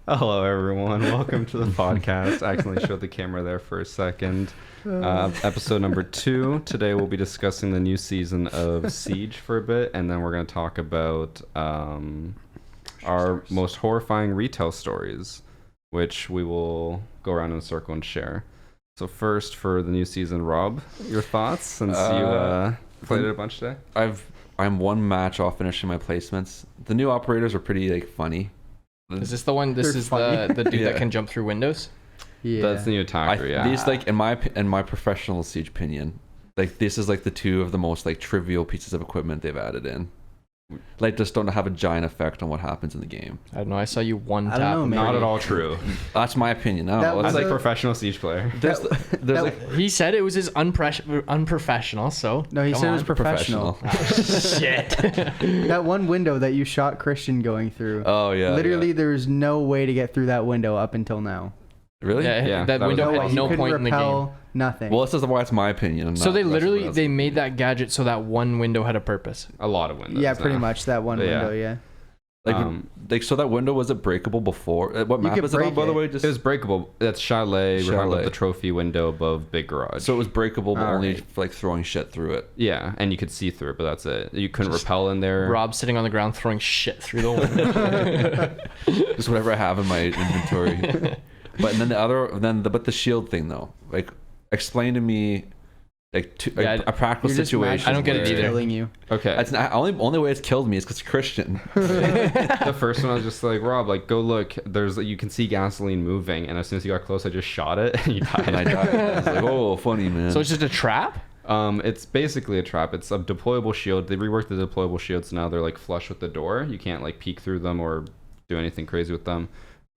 Hello, everyone. Welcome to the podcast. I accidentally showed the camera there for a second. Episode number 2. Today we'll be discussing the new season of Siege for a bit, and then we're going to talk about our most horrifying retail stories, which we will go around in a circle and share. So first, for the new season, Rob, your thoughts, since you played it a bunch today? I'm one match off finishing my placements. The new operators are pretty funny. Is this the one? This is the dude that can jump through windows. Yeah, that's the new attacker. These in my professional Siege opinion, this is the two of the most trivial pieces of equipment they've added in. Just don't have a giant effect on what happens in the game. I don't know. I saw you one tap. Know, not at all true. That's my opinion. I don't know. As a professional Siege player. He said it was his unprofessional, so... No, he said it was professional. Oh, shit. That one window that you shot Christian going through. Oh, yeah. Literally, there's no way to get through that window up until now. Really? Yeah, that window had no point in the game. Nothing. Well, this is why it's my opinion. So they made that gadget so that one window had a purpose. A lot of windows. Yeah, pretty much that one window. Yeah. So that window, was it breakable before? What map is it on, by the way? It was breakable. That's Chalet. We're talking about the trophy window above Big Garage. So it was breakable, but only throwing shit through it. Yeah, and you could see through it, but that's it. You couldn't rappel in there. Rob sitting on the ground throwing shit through the window. Just whatever I have in my inventory. But then the shield thing though, explain to me a practical situation. I don't get it either. Killing you. Okay. That's not, only way it's killed me is because Christian. The first one I was just like, Rob, go look. You can see gasoline moving, and as soon as you got close, I just shot it, and you died. And I died. I was like, oh, funny, man. So it's just a trap? It's basically a trap. It's a deployable shield. They reworked the deployable shields, so now they're flush with the door. You can't peek through them or do anything crazy with them.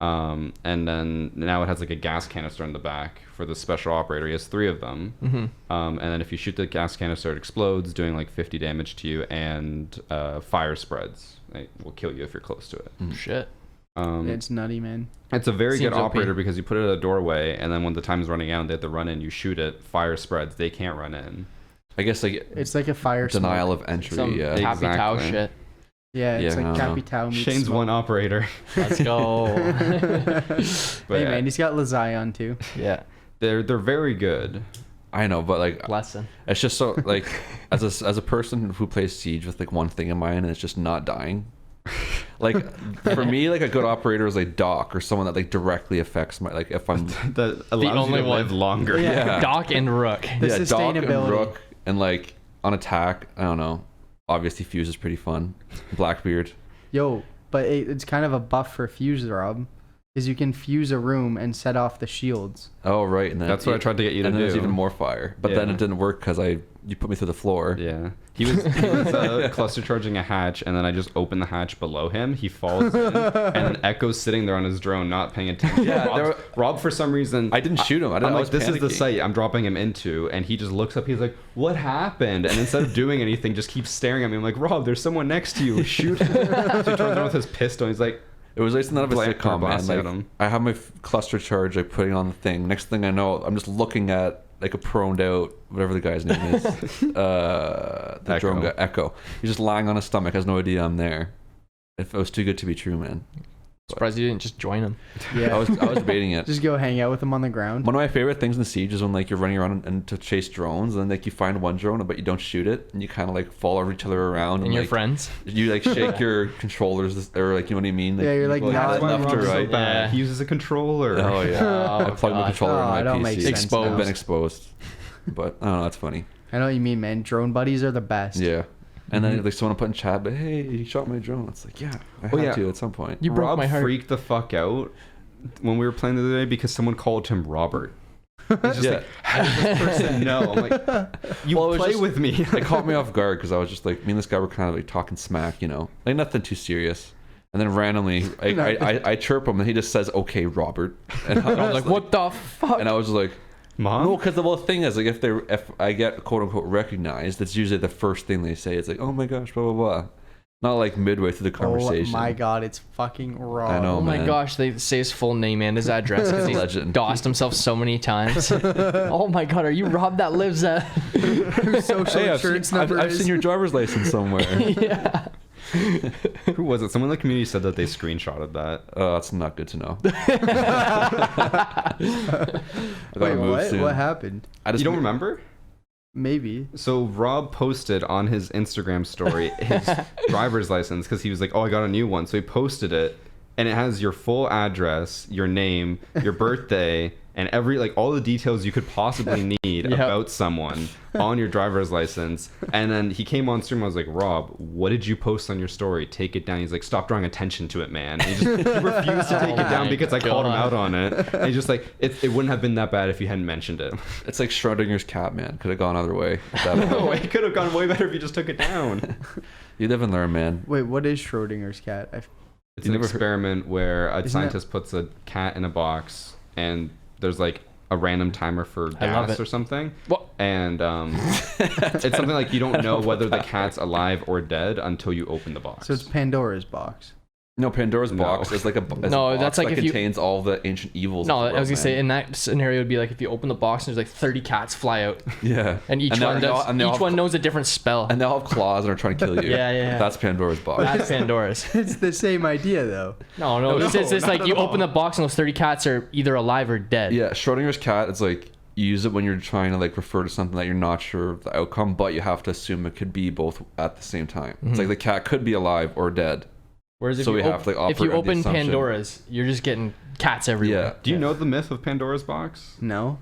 And then now it has a gas canister in the back for the special operator. He has 3 of them. Mm-hmm. And then if you shoot the gas canister, it explodes, doing 50 damage to you, and fire spreads. It will kill you if you're close to it. Shit. It's nutty, man. It's a very good operator because you put it at a doorway, and then when the time is running out and they have to run in, you shoot it, fire spreads, they can't run in. I guess it's like a fire denial smoke. of entry. Some Happy Tau shit. Yeah, it's Cappy Tau meets Shane's smoke. one operator. Let's go. Hey man, he's got Lazion too. Yeah. They're very good. I know, but lesson. It's just so as a person who plays Siege with one thing in mind and it's just not dying. For me, a good operator is Doc or someone that directly affects my if I'm that allows you to live longer. Yeah. Doc and Rook. The sustainability. Doc and Rook and on attack. I don't know. Obviously, Fuse is pretty fun. Blackbeard. Yo, but it's kind of a buff for Fuse, Rob. Because you can fuse a room and set off the shields. Oh, right. And then that's what I tried to get you to do. And then there's even more fire. But then it didn't work because you put me through the floor. Yeah. He was cluster charging a hatch, and then I just opened the hatch below him. He falls in, and then Echo's sitting there on his drone, not paying attention. Yeah, Rob, for some reason... I didn't shoot him. I was this panicking. is the site I'm dropping him into, and he just looks up. He's like, what happened? And instead of doing anything, just keeps staring at me. I'm like, Rob, there's someone next to you. Shoot him. So he turns around with his pistol, and he's like... It was none of a sitcom, man. I have my cluster charge, I put it on the thing. Next thing I know, I'm just looking at a proned out, whatever the guy's name is, the drone guy, Echo. He's just lying on his stomach, has no idea I'm there. If it was too good to be true, man. Surprised you didn't just join him. Yeah, I was debating it. Just go hang out with him on the ground. One of my favorite things in Siege is when you're running around and to chase drones, and then you find one drone but you don't shoot it, and you kind of follow each other around. And your friends. You shake your controllers, or you know what I mean. Yeah, you're not left or right. Yeah. He uses a controller. Oh yeah. I plugged my controller in my PC. Makes sense. Exposed. I've been exposed, but I don't know. That's funny. I know what you mean, man. Drone buddies are the best. Yeah. And then someone put in chat, but hey, he shot my drone. It's I had to at some point. You broke Rob my heart. freaked the fuck out when we were playing the other day because someone called him Robert. He's just how does this person know? I'm like, you play with me. It caught me off guard because I was just me and this guy were kind of talking smack, nothing too serious. And then randomly, I chirp him and he just says, "Okay, Robert." And I was what the fuck? And I was just like, Mom? No, because the whole thing is if I get quote unquote recognized, it's usually the first thing they say. It's oh my gosh, blah blah blah. Not midway through the conversation. Oh my god, it's fucking wrong. I know, oh my gosh, they say his full name and his address because he's Legend. dossed himself so many times. Oh my god, are you Rob that lives at Whose social insurance number I've seen your driver's license somewhere. Yeah. Who was it? Someone in the community said that they screenshotted that. Oh, that's not good to know. Wait, what happened? You don't remember? Maybe. So Rob posted on his Instagram story his driver's license because he was like, oh, I got a new one. So he posted it, and it has your full address, your name, your birthday, and all the details you could possibly need about someone on your driver's license. And then he came on stream. I was like, Rob, what did you post on your story? Take it down. He's like, stop drawing attention to it, man. And he refused to take it down because I called him out on it. And he's just like, it wouldn't have been that bad if you hadn't mentioned it. It's like Schrodinger's cat, man. Could have gone other way. No, it could have gone way better if you just took it down. You live and learn, man. Wait, what is Schrodinger's cat? It's an experiment where a scientist puts a cat in a box, and there's like a random timer for gas or something. What? And it's something like you don't know whether the cat's alive or dead until you open the box. So it's Pandora's box. No, Pandora's box is like a box that's like that if contains all the ancient evils. No, I was gonna say in that scenario it'd be like if you open the box and there's like 30 cats fly out. Yeah, and each one knows a different spell. And they all have claws and are trying to kill you. Yeah. That's Pandora's box. That's Pandora's. It's the same idea though. No, it's like you open the box and those 30 cats are either alive or dead. Yeah, Schrodinger's cat. It's like you use it when you're trying to like refer to something that you're not sure of the outcome, but you have to assume it could be both at the same time. Mm-hmm. It's like the cat could be alive or dead. Whereas if you open Pandora's, you're just getting cats everywhere. Yeah. Do you know the myth of Pandora's box? No.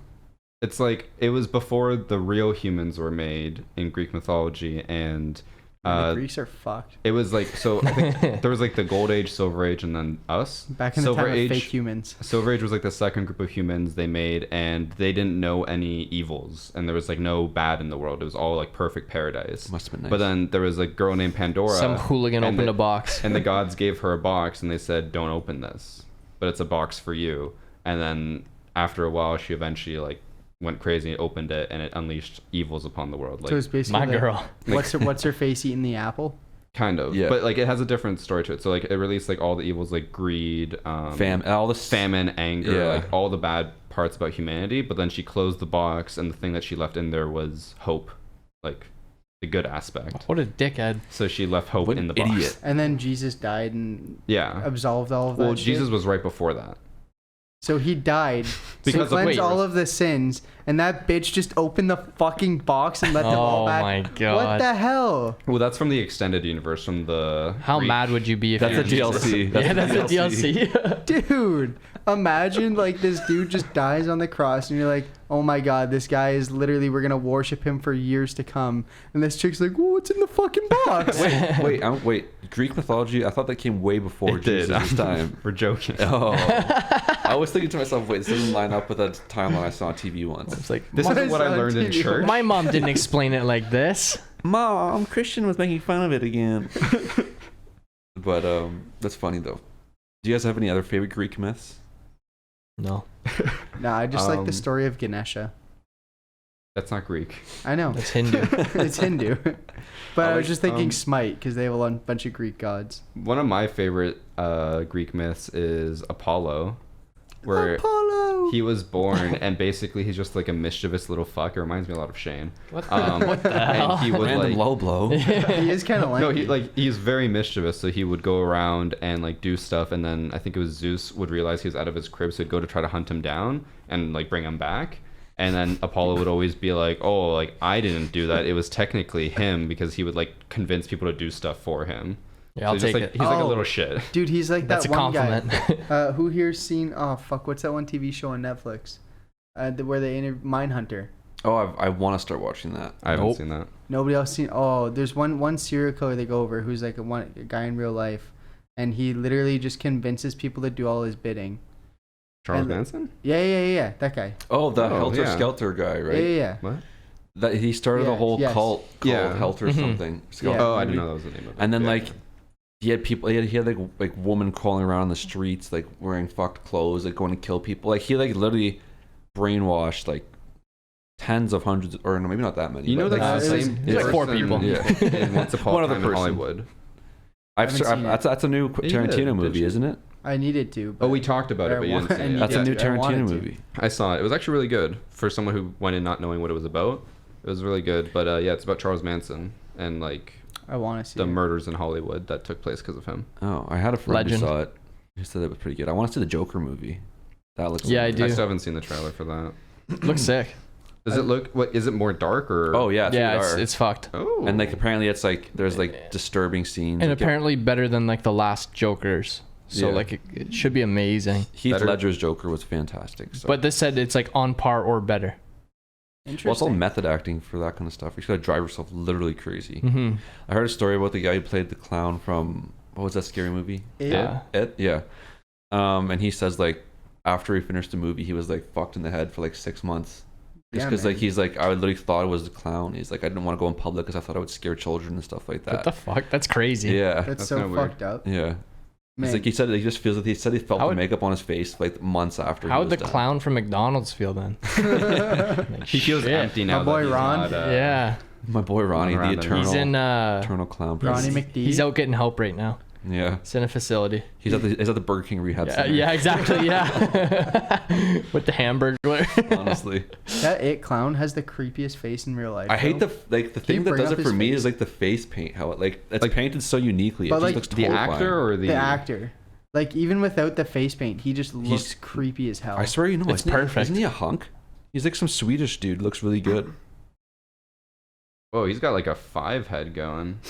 It's like it was before the real humans were made in Greek mythology, and the Greeks are fucked. It was like, so I think there was like the Gold Age, Silver Age, and then us. Back in the time of fake humans. Silver Age was like the second group of humans they made, and they didn't know any evils, and there was like no bad in the world. It was all like perfect paradise. Must have been nice. But then there was a girl named Pandora. Some hooligan opened a box. And the gods gave her a box, and they said, don't open this, but it's a box for you. And then after a while, she eventually like went crazy and opened it, and it unleashed evils upon the world. Like, so it's basically my girl. What's her face eating the apple? Kind of, yeah. But like it has a different story to it. So like it released like all the evils, like greed, famine, anger, like all the bad parts about humanity. But then she closed the box, and the thing that she left in there was hope, like the good aspect. What a dickhead! So she left hope in the box. And then Jesus died and absolved all of that. Well, Jesus was right before that. So he died because to cleanse all of the sins, and that bitch just opened the fucking box and let them all back. Oh my god! What the hell? Well, that's from the extended universe, from the. How mad would you be if that's a DLC? That's a DLC. Dude, imagine like this dude just dies on the cross, and you're like, oh my god, this guy is literally, we're gonna worship him for years to come. And this chick's like, well, what's in the fucking box? wait. Greek mythology, I thought that came way before Jesus' time. We're joking. Oh. I was thinking to myself, wait, this doesn't line up with a timeline I saw on TV once. It's like, this is what I learned in church. My mom didn't explain it like this. Mom, Christian was making fun of it again. But that's funny though. Do you guys have any other favorite Greek myths? No. Nah, I just like the story of Ganesha. That's not Greek. I know. It's Hindu. It's Hindu. But I was just thinking Smite, because they have a bunch of Greek gods. One of my favorite Greek myths is Apollo, where he was born, and basically he's just like a mischievous little fuck. It reminds me a lot of Shane. What the hell? And he would random low blow. He is kind of like. No, he's very mischievous. So he would go around and like do stuff, and then I think it was Zeus would realize he was out of his crib, so he'd go to try to hunt him down and like bring him back. And then Apollo would always be like, oh, like I didn't do that. It was technically him, because he would like convince people to do stuff for him. Yeah, I'll take it. He's like a little shit. Dude, he's like That's that a one compliment. guy. Who here's seen? Oh fuck, what's that one TV show on Netflix? Where they interview Mindhunter. Oh, I want to start watching that. I haven't seen that. Nobody else seen? Oh, there's one serial killer they go over who's like a guy in real life, and he literally just convinces people to do all his bidding. Charles Manson? Yeah, that guy. Oh, the Helter Skelter guy, right? Yeah. What? That he started a whole cult called Helter something. Yeah. Oh, I didn't know that was the name of it. And then like he had people. He had like women crawling around the streets, like wearing fucked clothes, like going to kill people. Like he like literally brainwashed like tens of hundreds, or no, maybe not that many. You know, that's the same. It's like 4 people. Yeah. In Once Upon a Time in Hollywood. That's a new Tarantino movie, isn't it? I needed to. Oh, we talked about it, but you didn't see it. That's a new Tarantino movie. I saw it. It was actually really good for someone who went in not knowing what it was about. It was really good, but yeah, it's about Charles Manson and like I want to see the it. murders in Hollywood that took place because of him. Oh, I had a friend Legend. who saw it. He said it was pretty good. I want to see the Joker movie. That looks. Yeah, I really do. I good. still haven't seen the trailer for that. Looks sick. Does it look? What is it more dark or? Oh yeah, Yeah, it's it's fucked. Oh. and like apparently it's like there's like disturbing scenes. And Like, apparently better than like the last Jokers. So Yeah. like it should be amazing. Heath better- Ledger's Joker was fantastic. So. But this said it's like on par or better. Interesting. Well, it's all method acting for that kind of stuff. You just gotta drive yourself literally crazy. Mm-hmm. I heard a story about the guy who played the clown from what was that scary movie? Yeah. It, yeah. And he says like after he finished the movie, he was like fucked in the head for like 6 months. Just Yeah, because like man. he's like I literally thought it was the clown. He's like I didn't want to go in public because I thought I would scare children and stuff like that. What the fuck? That's crazy. Yeah, That's kinda so weird. fucked up. yeah. Man. He's like he said he just feels like he said he felt How the would- makeup on his face like months after. How he would was the done. clown from McDonald's feel then? Like, He feels shit. empty now. My boy that he's Ron? not, Yeah. My boy Ronnie, the Ron Ron. eternal, He's in eternal clown. Ronnie prince. McD. he's out getting help right now. Yeah, It's in a facility. he's at the Burger King rehab Yeah, center. yeah, exactly. Yeah. With the Hamburglar. Honestly, That It clown has the creepiest face in real life. I hate though. the thing that bring does up it for his me face? is like the face paint. How it it's Like- painted so uniquely. But, It just like, looks The horrifying. actor or the actor. Like even without the face paint, he just looks He's- creepy as hell. I swear, you know, It's isn't he- perfect. Isn't he a hunk? He's like some Swedish dude. Looks really good. Oh, he's got like a 5 head going.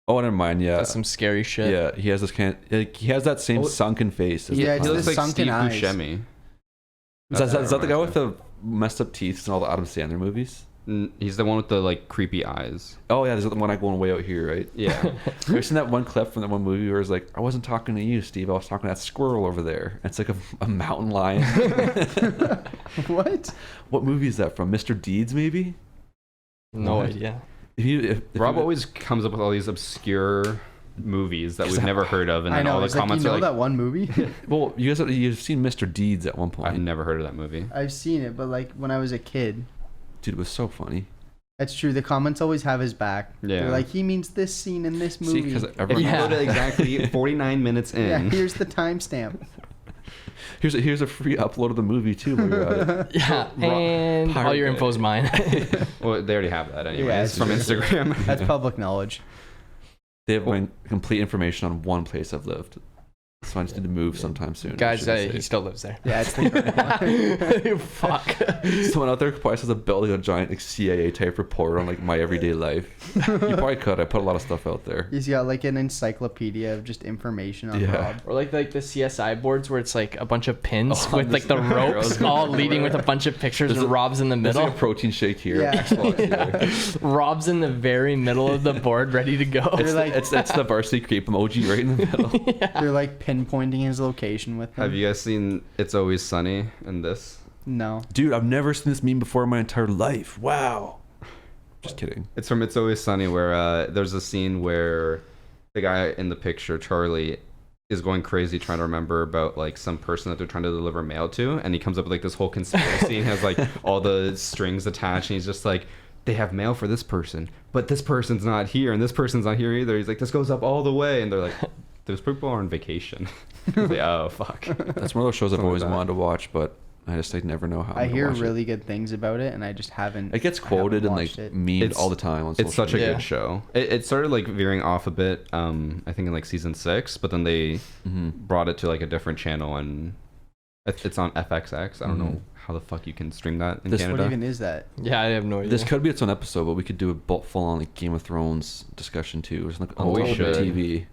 Oh, never mind. Yeah, That's some scary shit. yeah. He has this he has that same Oh, sunken face. As Yeah, the it's he clown. looks the like sunken Steve eyes. Buscemi. Is that the guy reminds with me. the messed up teeth in all the Adam Sandler movies? He's the one with the like creepy eyes. Oh yeah, there's the one I going way out here, right? Yeah. Have you seen that one clip from that one movie where it's like, I wasn't talking to you, Steve. I was talking to that squirrel over there. And it's like a mountain lion. What? What movie is that from? Mr. Deeds, maybe? No What? idea. If Rob you- always comes up with all these obscure movies that we've Because never heard of, and I then know. all the It's like, you comments know are like, that one movie? Well, you've seen Mr. Deeds at one point. I've never heard of that movie. I've seen it, but like when I was a kid. Dude, it was so funny. That's true. The comments always have his back. Yeah. They're like, he means this scene in this See, movie. because If everyone. you Yeah. go to exactly 49 minutes in, Yeah, here's the timestamp. Here's a free upload of the movie too while you're at it. Yeah. And all your Pirate info's mine. well, they already have that anyways Yeah, it's from true. Instagram. That's public knowledge. They have my complete information on one place I've lived. So I just need to move sometime soon. Guys, Should be he safe. still lives there. Yeah, it's the Fuck. Someone out there probably has a building a giant like CIA type report on like my everyday life. You probably could. I put a lot of stuff out there. He's got like an encyclopedia of just information on Yeah. Rob. Or like the CSI boards where it's like a bunch of pins Oh, with like the this- ropes all leading with a bunch of pictures There's and a- Rob's in the There's middle. like a protein shake here. Yeah. Xbox here. Rob's in the very middle of the board ready to go. It's, like- it's the varsity creep emoji right in the middle. They're like pinpointing his location with him. Have you guys seen It's Always Sunny in this? No. Dude, I've never seen this meme before in my entire life. Wow. Just kidding. It's from It's Always Sunny where there's a scene where the guy in the picture, Charlie, is going crazy trying to remember about like some person that they're trying to deliver mail to, and he comes up with like this whole conspiracy and has like all the strings attached, and he's just like, they have mail for this person, but this person's not here, and this person's not here either. He's like, this goes up all the way, and they're like, those people are on vacation. Like, oh fuck. That's one of those shows I've Something always like that. wanted to watch, but I just like never know how. I to hear watch really good things about it, and I just haven't. It gets I haven't quoted and like watched it. memed It's- all the time on social It's such a media. Yeah. good show. It started like veering off a bit, I think in like season 6, but then they Mhm. brought it to like a different channel, and it's on FXX. I don't know how the fuck you can stream that in This- What Canada. even is that? Yeah, I have no idea. This could be its own episode, but we could do a full on like Game of Thrones discussion too. Or something Oh, we on should. TV.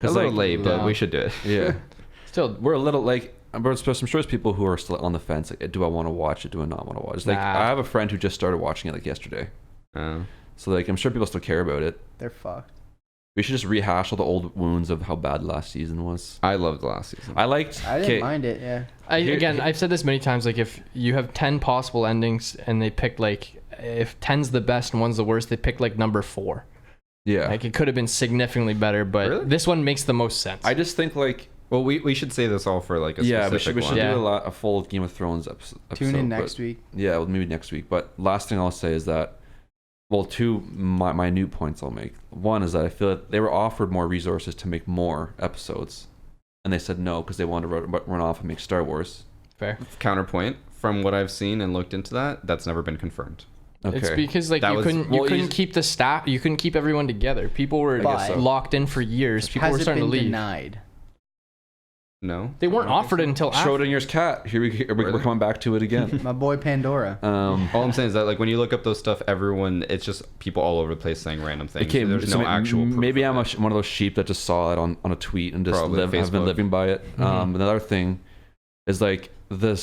a little like, late, but yeah. we should do it. yeah, Still, we're a little like. I'm sure there's people who are still on the fence. Like, do I want to watch it? Do I not want to watch it? It's like Nah. I have a friend who just started watching it like yesterday. Uh, So like I'm sure people still care about it. They're fucked. We should just rehash all the old wounds of how bad last season was. I loved last season. I liked. I didn't okay, mind it. Yeah. Here- I've said this many times. Like, if you have 10 possible endings and they pick like, if 10's the best and 1's the worst, they pick like number 4. Yeah. Like, it could have been significantly better, but Really? this one makes the most sense. I just think like Well, we should say this all for like a yeah, specific we should one. Yeah. do a full Game of Thrones episode. Tune in but- next week. Yeah, well, maybe next week. But last thing I'll say is that, well, two minute points I'll make. One is that I feel that they were offered more resources to make more episodes, and they said no because they wanted to run off and make Star Wars. Fair. Counterpoint, from what I've seen and looked into that, that's never been confirmed. Okay. It's because like That you was- couldn't well, you couldn't keep the staff, you couldn't keep everyone together. People were guess so. locked in for years. People Has were it starting to been leave. denied? No, They weren't offered it until after. Schrodinger's cat. Here we're coming back to it again. My boy Pandora. All I'm saying is that like when you look up those stuff, everyone, it's just people all over the place saying random things. Okay, There's so no actual proof maybe of I'm it. one of those sheep that just saw it on a tweet and just Probably have been Facebook. living by it. Another thing is like the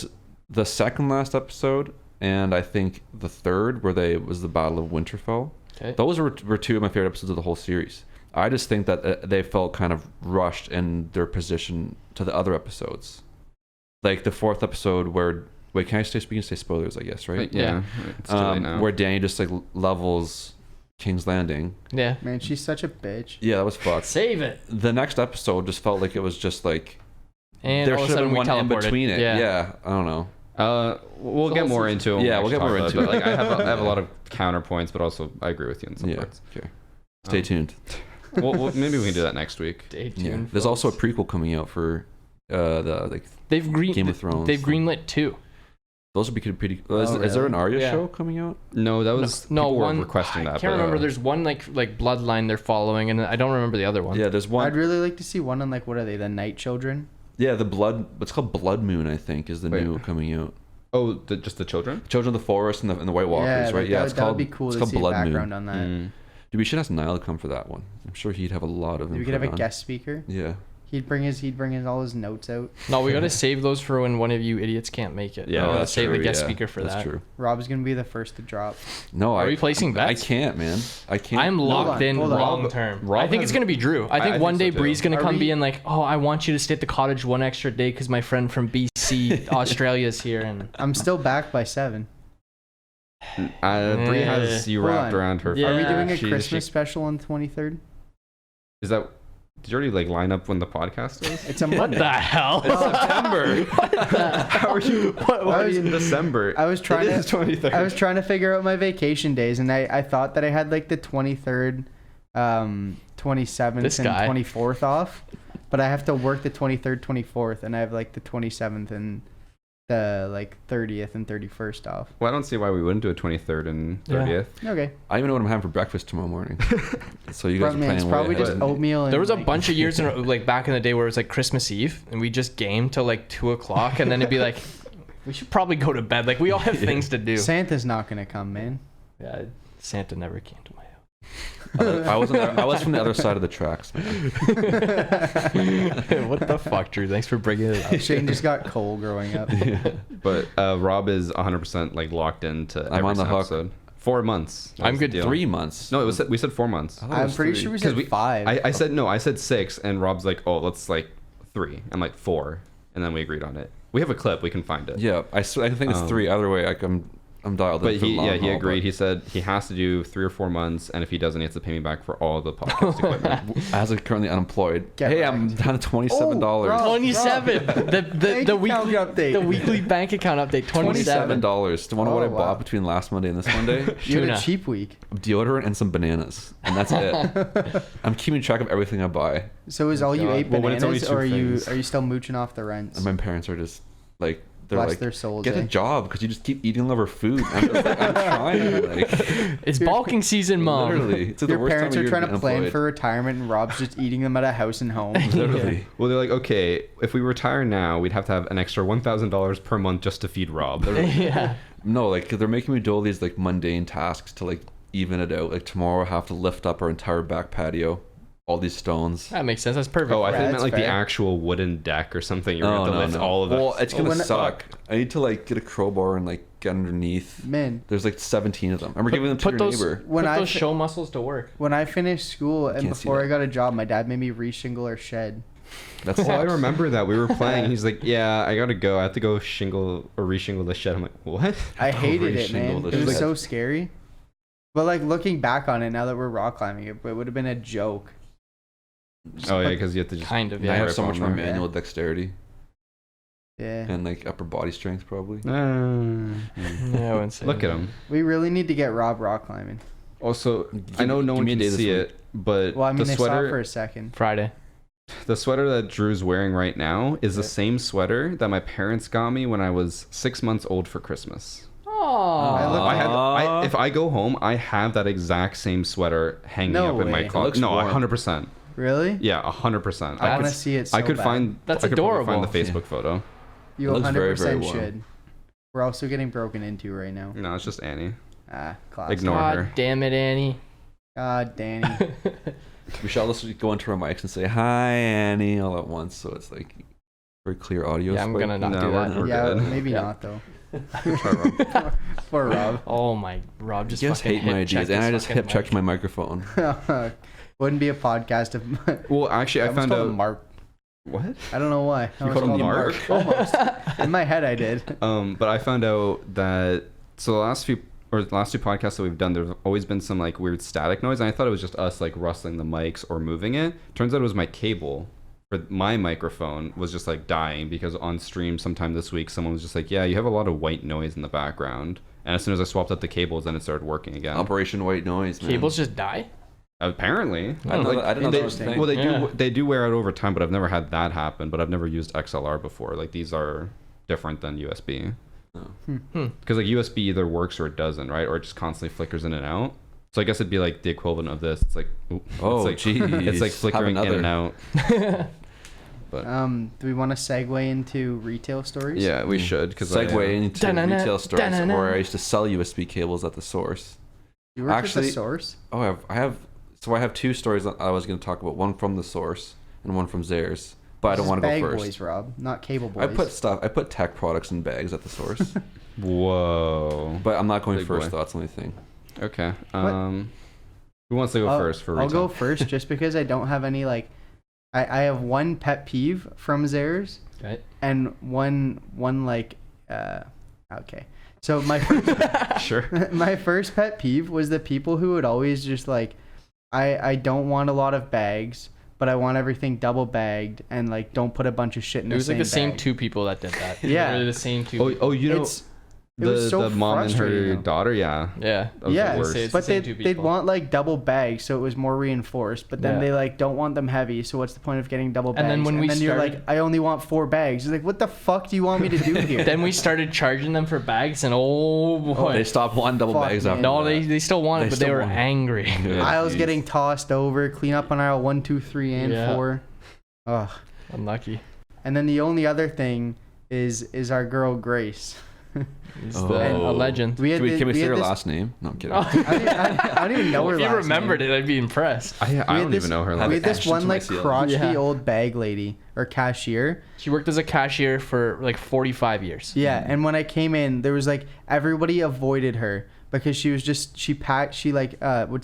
second last episode and I think the third where was the Battle of Winterfell. Okay. Those were two of my favorite episodes of the whole series. I just think that they felt kind of rushed in their position to the other episodes. Like the fourth episode where... Wait, can I say spoilers, I guess, right? Yeah. It's too late now. Where Dany just like levels King's Landing. Yeah. Man, she's such a bitch. Yeah, that was fucked. Save it. The next episode just felt like it was just like... And there all of a should have sudden been we one in teleported. between it. Yeah, I don't know. We'll The get whole more season. into it. when we Yeah, we'll actually get more talk into about it. Like, I have a lot of counterpoints, but also I agree with you in some parts. Okay. Stay tuned. Well, maybe we can do that next week. Stay tuned. Yeah. There's also a folks. prequel coming out for the like They've Game of Thrones. They've greenlit 2. those would be pretty. Oh, Is there an really? Arya Yeah. show coming out? No, that was No, people were one requesting that. I can't but, remember. There's one like bloodline they're following, and I don't remember the other one. Yeah, there's one. I'd really like to see one on like what are they? The Night Children. Yeah, the blood. It's called Blood Moon, I think, is the Wait. new coming out. Oh, just the children. Children of the Forest and the White Walkers, right? Yeah, it's that called. would be cool it's to called see a Blood background Moon. on that. Mm. Dude, we should ask Niall to come for that one. I'm sure he'd have a lot of. Maybe we could have a input on- guest speaker. Yeah. He'd bring all his notes out. No, we gotta save those for when one of you idiots can't make it. Yeah, we gotta that's save true, a guest yeah. speaker for That's that. true. Rob's gonna be the first to drop. No, Are we placing I bets? can't, man. I can't. I'm locked in hold on. long term. Rob I think it's has- gonna be Drew. I think I one think day so, too. Bree's gonna Are come we- being like, "Oh, I want you to stay at the cottage one extra day because my friend from BC, Australia's here." And I'm still back by 7. Bree has you Hold wrapped on. around her. Yeah. Are we doing a She- Christmas special on the 23rd? Is that? Did you already like line up when the podcast is? It's a what Monday. the hell? It's September. How are you? What are you in December? I was trying It is to 23rd. I was trying to figure out my vacation days, and I thought that I had like the 23rd, 27th, This and guy. 24th off, but I have to work the 23rd, 24th, and I have like the 27th and the like 30th and 31st off. Well, I don't see why we wouldn't do a 23rd and Yeah. 30th. Okay. I don't even know what I'm having for breakfast tomorrow morning. So you guys are Man, it's playing probably way just ahead. oatmeal. And There was a like, bunch of years in like back in the day where it was like Christmas Eve and we just gamed till like 2:00 and then it'd be like, we should probably go to bed. Like we all have things to do. Santa's not gonna come, man. Yeah, Santa never came to my house. I was from the other side of the tracks, man. What the fuck, Drew? Thanks for bringing it up. Shane just got coal growing up. But Rob is 100% like locked into every I'm on the hook. episode. 4 months. That I'm was the good. deal. 3 months. No, we said 4 months. I thought it I'm was pretty 3. sure we 'Cause said 5. I said 6, and Rob's like, oh, let's like 3. I'm like 4, and then we agreed on it. We have a clip. We can find it. Yeah, I think it's 3. Either way, like I'm dialed in But for the long he haul, agreed. but He said he has to do 3 or 4 months, and if he doesn't, he has to pay me back for all the podcast equipment. As I'm currently unemployed. Get Hey, wrecked. I'm down to $27. Oh, Rob. 27. The Bank account weekly update. The weekly bank account update. 27. $27. Do you want to know what Oh, I wow. bought between last Monday and this Monday? You had Tuna. a cheap week. Deodorant and some bananas, and that's it. I'm keeping track of everything I buy. So is all you God. ate Well, when it's only bananas, 2 or things. are you still mooching off the rents? And my parents are just like, they're Bless like, their souls. get a eh? job because you just keep eating all of our food. I'm just like, I'm trying. Like, It's bulking season, mom. literally, it's the Your worst parents time are of trying year to be plan unemployed. for retirement, and Rob's just eating them at a house and home. Literally. Well, they're like, okay, if we retire now, we'd have to have an extra $1,000 per month just to feed Rob. Yeah. No, like they're making me do all these like mundane tasks to like even it out. Like tomorrow, I have to lift up our entire back patio, all these stones. That makes sense. That's perfect. Oh, I think it meant That's like the fair. actual wooden deck or something. You're Oh, going to have to lift all of Well, it. it's gonna When- suck. I need to like get a crowbar and like get underneath. Man, There's like 17 of them, and we're giving them to your those neighbor. when put I those fi- show muscles to work. when I finished school and can't see before that. I got a job, my dad made me reshingle our shed. That's Oh, I remember that. We were playing. He's like, yeah, I got to go. I have to go shingle or reshingle the shed. I'm like, what? I hated it, man. Reshingle It the was shed. so scary. But like looking back on it, now that we're rock climbing, it would have been a joke. Oh, yeah, because you have to just... Kind of, I yeah. have rip so on much more there. manual dexterity Yeah. and like upper body strength probably. Yeah, I wouldn't say Look that. at him. We really need to get Rob rock climbing. Also, I know no give one me a can day this see week. it, but Well, I mean, the I saw it for sweater, a second. Friday. the sweater that Drew's wearing right now is the Yeah. same sweater that my parents got me when I was 6 months old for Christmas. If I go home, I have that exact same sweater hanging No up in my way. closet. No, 100%. Really? Yeah, 100%. I want to see it so I could bad. find. That's I could probably adorable. find the Facebook photo. You It looks 100% very, very warm. should. We're also getting broken into right now. No, it's just Annie. Classic. Ignore God her. damn it, Annie. God, Danny. We shall just go into our mics and say hi, Annie, all at once, so it's like very clear audio. Yeah, I'm gonna not do that. We're yeah, good. maybe Yeah. not though. Poor Rob. Oh my, Rob just You guys fucking hate my hip-checked ideas, and I his just fucking hip checked mic. my microphone. Wouldn't be a podcast if. Well, actually, I found called him out. Mark. What? I don't know why. I You almost called him called Mark? Almost. In my head, I did. But I found out that the last two podcasts that we've done, there's always been some like weird static noise, and I thought it was just us like rustling the mics or moving it. Turns out it was my cable for my microphone was just like dying because on stream sometime this week someone was just like, yeah, you have a lot of white noise in the background. And as soon as I swapped out the cables, then it started working again. Operation White Noise. Man. Cables just die? Apparently. I didn't know that was a thing. Well, they Yeah. they do wear out over time, but I've never had that happen. But I've never used XLR before. Like these are different than USB. Because like USB either works or it doesn't, right? Or it just constantly flickers in and out. So I guess it'd be like the equivalent of this. It's like, Oh, it's geez. like, it's like flickering in and out. But Do we want to segue into retail stories? yeah, we should. Because Segue into Da-na-na, retail stores da-na-na. where I used to sell USB cables at the source. You work at Actually- the source? Oh, I have two stories that I was going to talk about. One from the source and one from Zares. But I don't want to go Bag first. boys, Rob, not cable boys. I put tech products in bags at the source. Whoa. But I'm not going Big first boy. though. That's the only thing. Okay. Who wants to go first for retail? I'll go first just because I don't have any like. I have one pet peeve from Zares Right. and one like okay. So my first, Sure. my first pet peeve was the people who would always just like I don't want a lot of bags, but I want everything double bagged and like don't put a bunch of shit in It was like the same bag. two people that did that. Yeah. Literally the same two. Oh, you know, It was so the mom and her frustrating, though. daughter, yeah. Yeah. That was Yeah, the worst. It's but the same two they'd people. want like double bags, so it was more reinforced. But then Yeah. they like don't want them heavy, so what's the point of getting double bags? And then when we you're started- like, I only want 4 bags. It's like, what the fuck do you want me to do here? Then we started charging them for bags, and oh boy. They stopped wanting double Fuck, bags man. after no, that. they still wanted, They but they still were wanted- angry. Yeah, Aisles jeez. getting tossed over, clean up on aisle 1, 2, 3, and Yeah. 4. Ugh. Unlucky. And then the only other thing is our girl Grace. He's Oh. a legend. We had Can we we say had her this- last name? No, I'm kidding. I don't even know her If you last remembered name. it, I'd be impressed. I We don't had this- even know her Have last We it had this etched one into my like ceiling. crotchety Yeah. old bag lady or cashier. She worked as a cashier for like 45 years. Yeah, and when I came in, there was like everybody avoided her because she would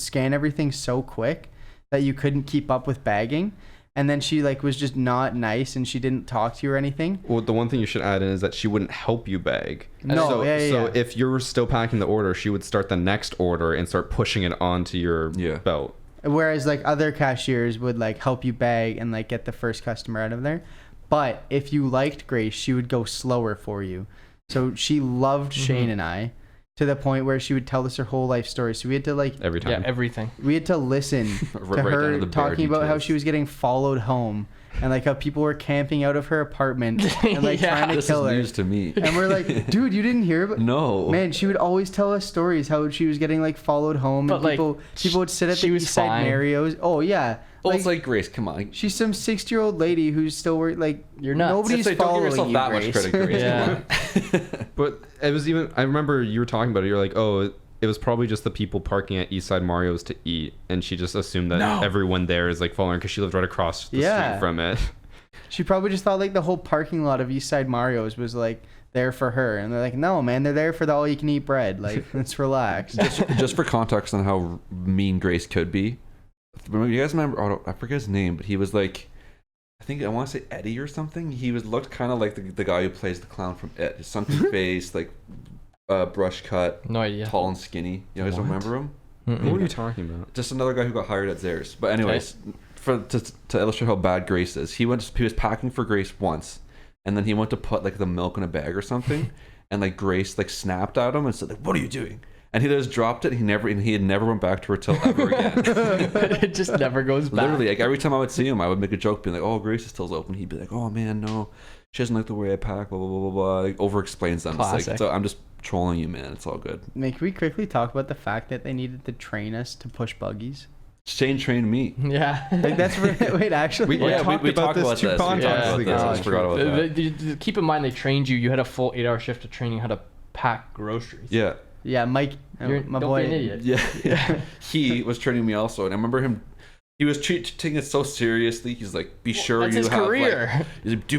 scan everything so quick that you couldn't keep up with bagging. And then she like was just not nice and she didn't talk to you or anything. Well, the one thing you should add in is that she wouldn't help you bag. No, so, yeah. so if you were still packing the order, she would start the next order and start pushing it onto your Yeah. belt. Whereas like other cashiers would like help you bag and like get the first customer out of there. But if you liked Grace, she would go slower for you. So she loved Shane and I to the point where she would tell us her whole life story. So we had to like Every Yeah, time. everything. we had to listen to Right down her to the bare talking about how details. she was getting followed home and like how people were camping out of her apartment and like Yeah. trying to This is kill her. news to me. And we're like, dude, you didn't hear about No. Man, she would always tell us stories how she was getting like followed home But, and like, people would sit at she the was East Side fine. Mario's. Oh yeah. Well, it's like Grace. Come on. She's some 60-year-old lady who's still like You're nuts. nobody's It's like, don't give following yourself you, that Grace. much credit, Grace. Yeah. But it was even, I remember you were talking about it. You're like, oh, it was probably just the people parking at East Side Mario's to eat. And she just assumed that No. everyone there is like following because she lived right across the Yeah. street from it. She probably just thought like the whole parking lot of East Side Mario's was like there for her, and they're like, no, man, they're there for the all-you-can-eat bread. Like, let's relax. Just for context on how mean Grace could be. You guys remember? Oh, I forget his name, but he was like, I want to say Eddie or something. He looked kind of like the guy who plays the clown from It. His sunken face, like brush cut, No idea. tall and skinny. You guys What? remember him? What are you talking about? Just another guy who got hired at Zares. But anyways, to illustrate how bad Grace is, he was packing for Grace once, and then he went to put like the milk in a bag or something, and like Grace like snapped at him and said like, "What are you doing?" And he just dropped it. He had never went back to her till ever again. It just never goes back. Literally, like every time I would see him, I would make a joke, being like, "Oh, Grace's till's open." He'd be like, "Oh man, no, she doesn't like the way I pack." Blah blah blah blah blah. Like, over explains them. It's like, so I'm just trolling you, man. It's all good. Can we quickly talk about the fact that they needed to train us to push buggies? Shane trained me. Yeah. Like that's wait, actually, we talked about this 2 podcasts ago. I just forgot about that. Keep in mind, they trained you. You had a full 8-hour shift of training how to pack groceries. Yeah. Yeah, Mike, my don't boy. be an idiot. Yeah. He was training me also, and I remember him. He was taking it so seriously. He's like, "Be sure that's you his have." career. Like,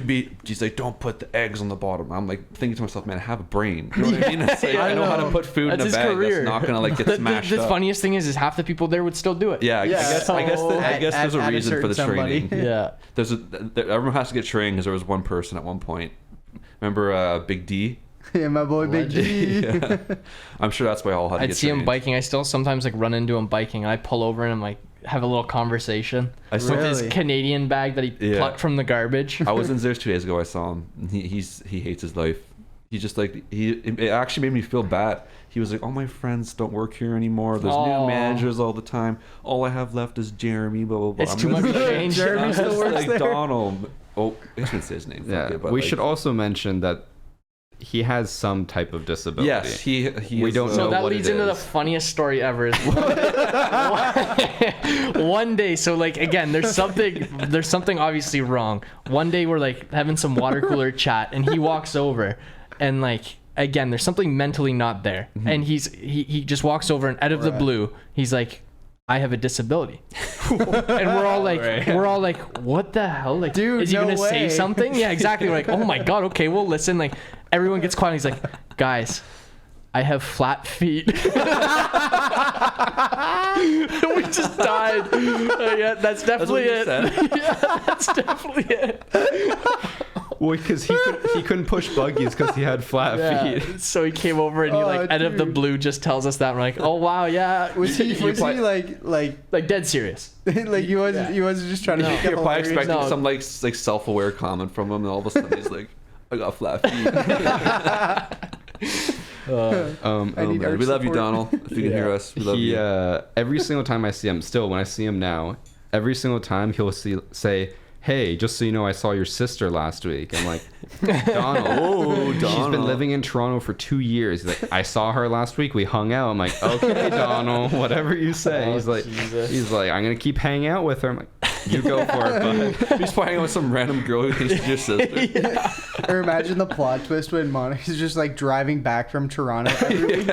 he's like, "Don't put the eggs on the bottom." I'm like thinking to myself, "Man, I have a brain." You know what I mean? It's like, I know how to put food That's in a his bag career. that's not gonna like get smashed The up. funniest thing is half the people there would still do it. Yeah, I guess there's a At a reason for the certain training. somebody. Yeah. Everyone has to get trained because there was one person at one point. Remember Big D? Yeah, my boy Big G. Yeah. I'm sure that's why all had to I'd get see him trained. biking. I still sometimes like run into him biking, and I pull over and I'm like have a little conversation I saw- with his Really? Canadian bag that he Yeah. plucked from the garbage. I was in Zers 2 days ago. I saw him. And he hates his life. He just like it actually made me feel bad. He was like, "All my friends don't work here anymore. There's new managers all the time. All I have left is Jeremy." Blah blah blah. It's too much change. Jeremy I'm still just works like there. Donald. Oh, I shouldn't say his name. Yeah, Fuck it, but we like- should also mention that he has some type of disability. Yes, he. We is, don't So know that what leads it into the is. funniest story ever. One day, so like again, there's something obviously wrong. One day we're like having some water cooler chat, and he walks over, and like again, there's something mentally not there, and he just walks over, and out of the blue, he's like, "I have a disability," and we're all like, "What the hell? Like, Dude, is he no gonna say way." something?" Yeah, exactly. We're like, "Oh my god, okay, we'll listen." Like, everyone gets quiet. And he's like, "Guys, I have flat feet." We just died. Yeah, that's definitely what you it. Yeah, that's definitely it. Well, because he couldn't push buggies because he had flat Yeah. feet. So he came over and he Oh, like out of the dude. blue just tells us that. And we're like, "Oh wow, yeah." Was he like Like dead serious? like he wasn't just trying to make it You're probably hilarious? expecting No. some like self-aware comment from him, and all of a sudden he's like, "I got flat feet." I need Man, we love you, support. Donald. If you can hear us, we love He you. every single time I see him, still when I see him now, every single time he'll say, "Hey, just so you know, I saw your sister last week." I'm like, "Donald, Oh, she's Donald. been living in Toronto for 2 years." He's like, "I saw her last week. We hung out." I'm like, "Okay, Donald, whatever you say." Oh, he's like, Jesus. "I'm gonna keep hanging out with her." I'm like, "You go for it, bud." He's playing with some random girl who thinks she's your sister. Or imagine the plot twist when Monica's just like driving back from Toronto every week.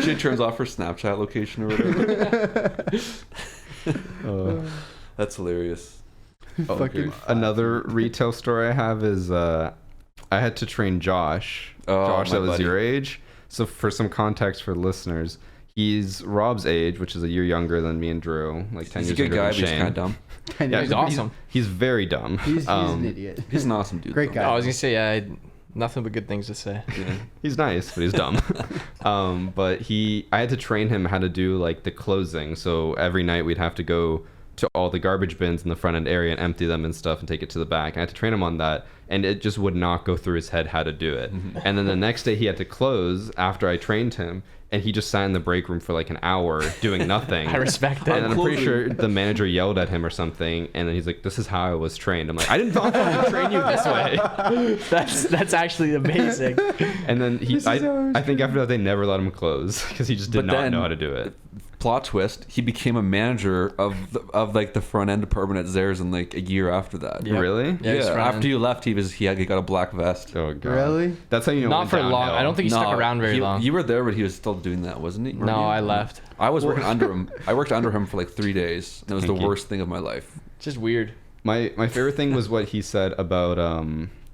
She turns off her Snapchat location or whatever. That's hilarious. Fucking Another retail story I have is I had to train Josh. Oh, Josh, my that was buddy. your age. So for some context for the listeners, he's Rob's age, which is a year younger than me and Drew, like 10 He's a years good younger guy, than but he's Shane. kind of dumb. Yeah, He's awesome. He's very dumb. He's an idiot. He's an awesome dude. Great though. guy. I was gonna say, yeah, nothing but good things to say. Yeah. He's nice, but he's dumb. But I had to train him how to do like the closing. So every night we'd have to go to all the garbage bins in the front end area and empty them and stuff and take it to the back. And I had to train him on that, and it just would not go through his head how to do it. And then the next day he had to close after I trained him, and he just sat in the break room for like an hour doing nothing. I respect And that. then I'm pretty sure the manager yelled at him or something, and then he's like, "This is how I was trained." I'm like, "I didn't fucking train you this way." That's actually amazing. And then I think after that they never let him close because he just did But not then- know how to do it. Plot twist: he became a manager of like the front end department at Zers in like a year after that. Yep. Really? Yeah, he's front after end. you left, he got a black vest. Oh god. Really? That's how you know. it Not went for long. downhill. I don't think he stuck around very long. You were there, but he was still doing that, wasn't he? Weren't No, you? I left. I was working under him. I worked under him for like 3 days. And it was Thank the you. worst thing of my life. Just weird. My favorite thing was what he said about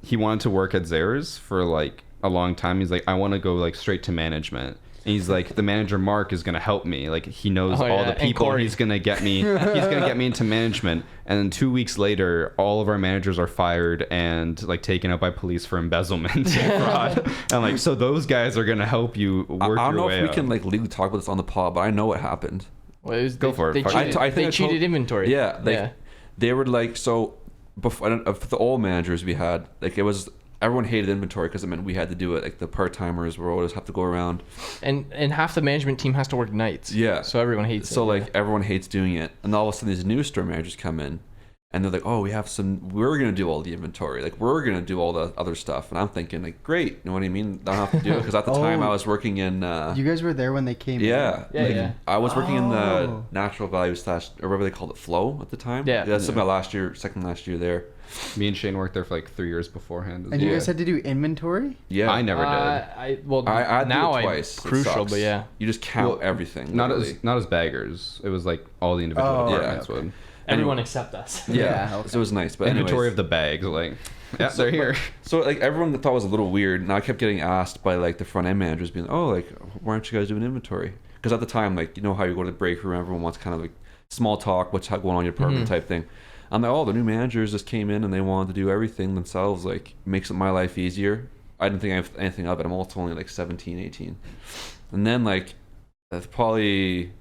he wanted to work at Zers for like a long time. He's like, "I want to go like straight to management." And he's like, "The manager Mark is gonna help me. Like he knows Oh, all yeah, the and people. Corey. He's gonna get me. He's gonna get me into management." And then 2 weeks later, all of our managers are fired and like taken out by police for embezzlement and fraud. And I'm like, so those guys are gonna help you work I don't your know way if we up. can like legally talk about this on the pod, but I know what happened. Well, it was, Go for it. They Fuck cheated, it. I think they I told- cheated inventory. Yeah, like they were like, so before for the old managers we had, like it was everyone hated inventory because it meant we had to do it. Like the part-timers were always have to go around. And half the management team has to work nights. Yeah. So everyone hates it. So like everyone hates doing it. And all of a sudden these new store managers come in and they're like, oh, we're going to do all the inventory. Like we're going to do all the other stuff. And I'm thinking like, great. You know what I mean? I don't have to do it. Because at the time I was working in... you guys were there when they came yeah. in? Yeah. I was working in the natural value / or whatever they called it, flow at the time. Yeah. That's my second last year there. Me and Shane worked there for like 3 years beforehand. And you guys had to do inventory? Yeah. I never did. I now do it twice. I crucial, but yeah. You just count everything. Not as baggers. It was like all the individual departments would. Everyone except us. Yeah. Okay. So it was nice. But Inventory anyways, of the bags, like, yeah, they're here. So like everyone thought it was a little weird, and I kept getting asked by like the front end managers, being, oh, like, why aren't you guys doing inventory? Because at the time, like, you know how you go to the break room, everyone wants kind of like small talk, what's going on in your department type thing. I'm like, oh, the new managers just came in and they wanted to do everything themselves, like makes my life easier. I didn't think I have anything of it. I'm also only like 17, 18. And then like that's probably,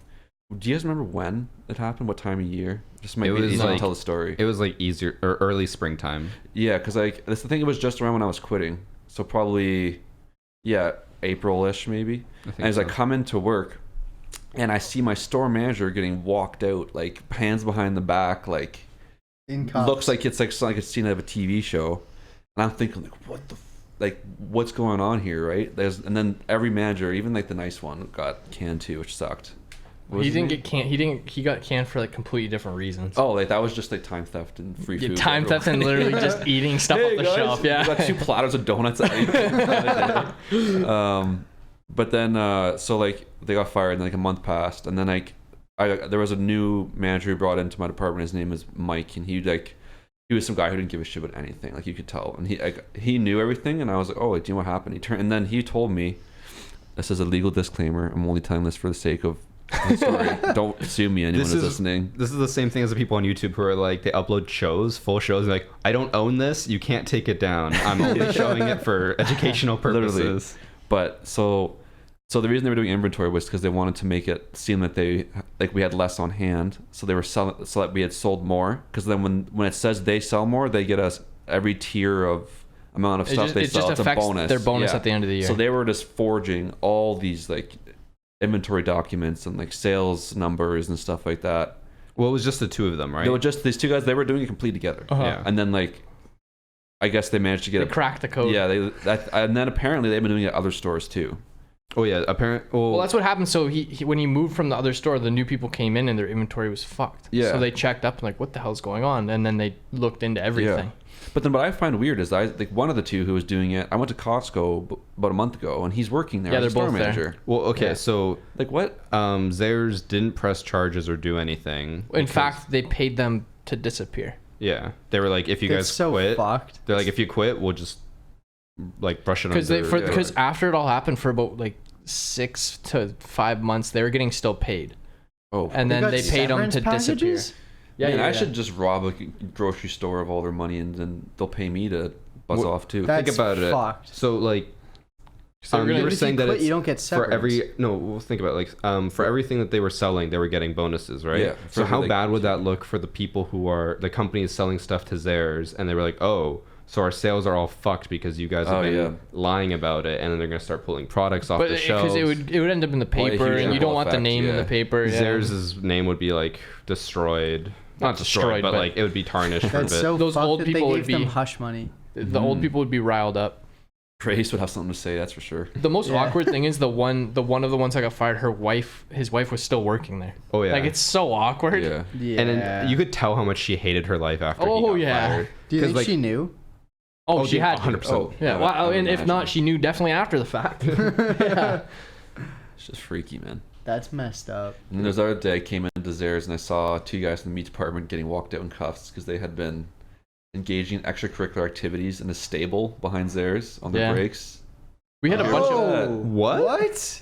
do you guys remember when it happened? What time of year? Just might be easy to tell the story. It was like easier or early springtime. Yeah, because like that's the thing. It was just around when I was quitting, so probably April-ish maybe. And as I come into work, and I see my store manager getting walked out, like hands behind the back, like looks like it's like something I could see out of a TV show, and I'm thinking like what's going on here, right? And then every manager, even like the nice one, got canned too, which sucked. He didn't get canned. He got canned for like completely different reasons. Oh, like that was just like time theft and free food. Time theft and literally just eating stuff off the shelf. Yeah, we got 2 platters of donuts. But then so like they got fired, and like a month passed, and then like there was a new manager brought into my department. His name is Mike, and he was some guy who didn't give a shit about anything. Like you could tell, and he knew everything. And I was like, oh, do you know what happened? And then he told me, this is a legal disclaimer. I'm only telling this for the sake of the story. Don't sue me, anyone who's listening. This is the same thing as the people on YouTube who are like, they upload full shows, and like, I don't own this. You can't take it down. I'm only showing it for educational purposes. Literally. But so the reason they were doing inventory was because they wanted to make it seem that we had less on hand, so they were selling, so that we had sold more. Because then when it says they sell more, they get us every tier of amount of stuff they sell. It's a bonus. Their bonus at the end of the year. So they were just forging all these like inventory documents and like sales numbers and stuff like that. Well, it was just the 2 of them, right? They were just these 2 guys. They were doing it complete together. Yeah. And then like, I guess they managed to get cracked the code. Yeah, and then apparently they've been doing it at other stores too. Oh yeah, well, that's what happened. So he when he moved from the other store, the new people came in and their inventory was fucked. Yeah. So they checked up and like, what the hell's going on? And then they looked into everything. Yeah. But then what I find weird is like one of the 2 who was doing it, I went to Costco about a month ago, and he's working there. Yeah, as they're a store both manager. there. Well, okay, so like what? Zayres didn't press charges or do anything. In fact, they paid them to disappear. Yeah, they were like, if you guys quit, they're like, if you quit, we'll just like brush it under. Because after it all happened for about like 6 to 5 months, they were getting still paid. Oh, and then they paid them to disappear. Yeah, I should just rob a grocery store of all their money, and then they'll pay me to buzz off too. Think about it. So like, you were saying that you don't get severance. Think about it, like for everything that they were selling, they were getting bonuses, right? Yeah. So how bad would that look for the people who are the company is selling stuff to theirs, and they were like, oh, so our sales are all fucked because you guys have been lying about it, and then they're gonna start pulling products off the shelves. Because it would end up in the paper, and you don't want the name in the paper. Theirs' name would be like destroyed. Not destroyed, but like it would be tarnished for a bit. So those old people would be hush money. The old people would be riled up. Grace would have something to say, that's for sure. The most awkward thing is the one of the ones that got fired. His wife was still working there. Oh yeah, like it's so awkward. Yeah. And then you could tell how much she hated her life after. He got fired. Do you think she knew? Oh, she had 100%. Yeah. Well, and if not, she knew definitely after the fact. Yeah. It's just freaky, man. That's messed up. And then there's the other day I came into Zayres and I saw 2 guys in the meat department getting walked out in cuffs because they had been engaging in extracurricular activities in a stable behind Zayres on their breaks. We had a bunch of what?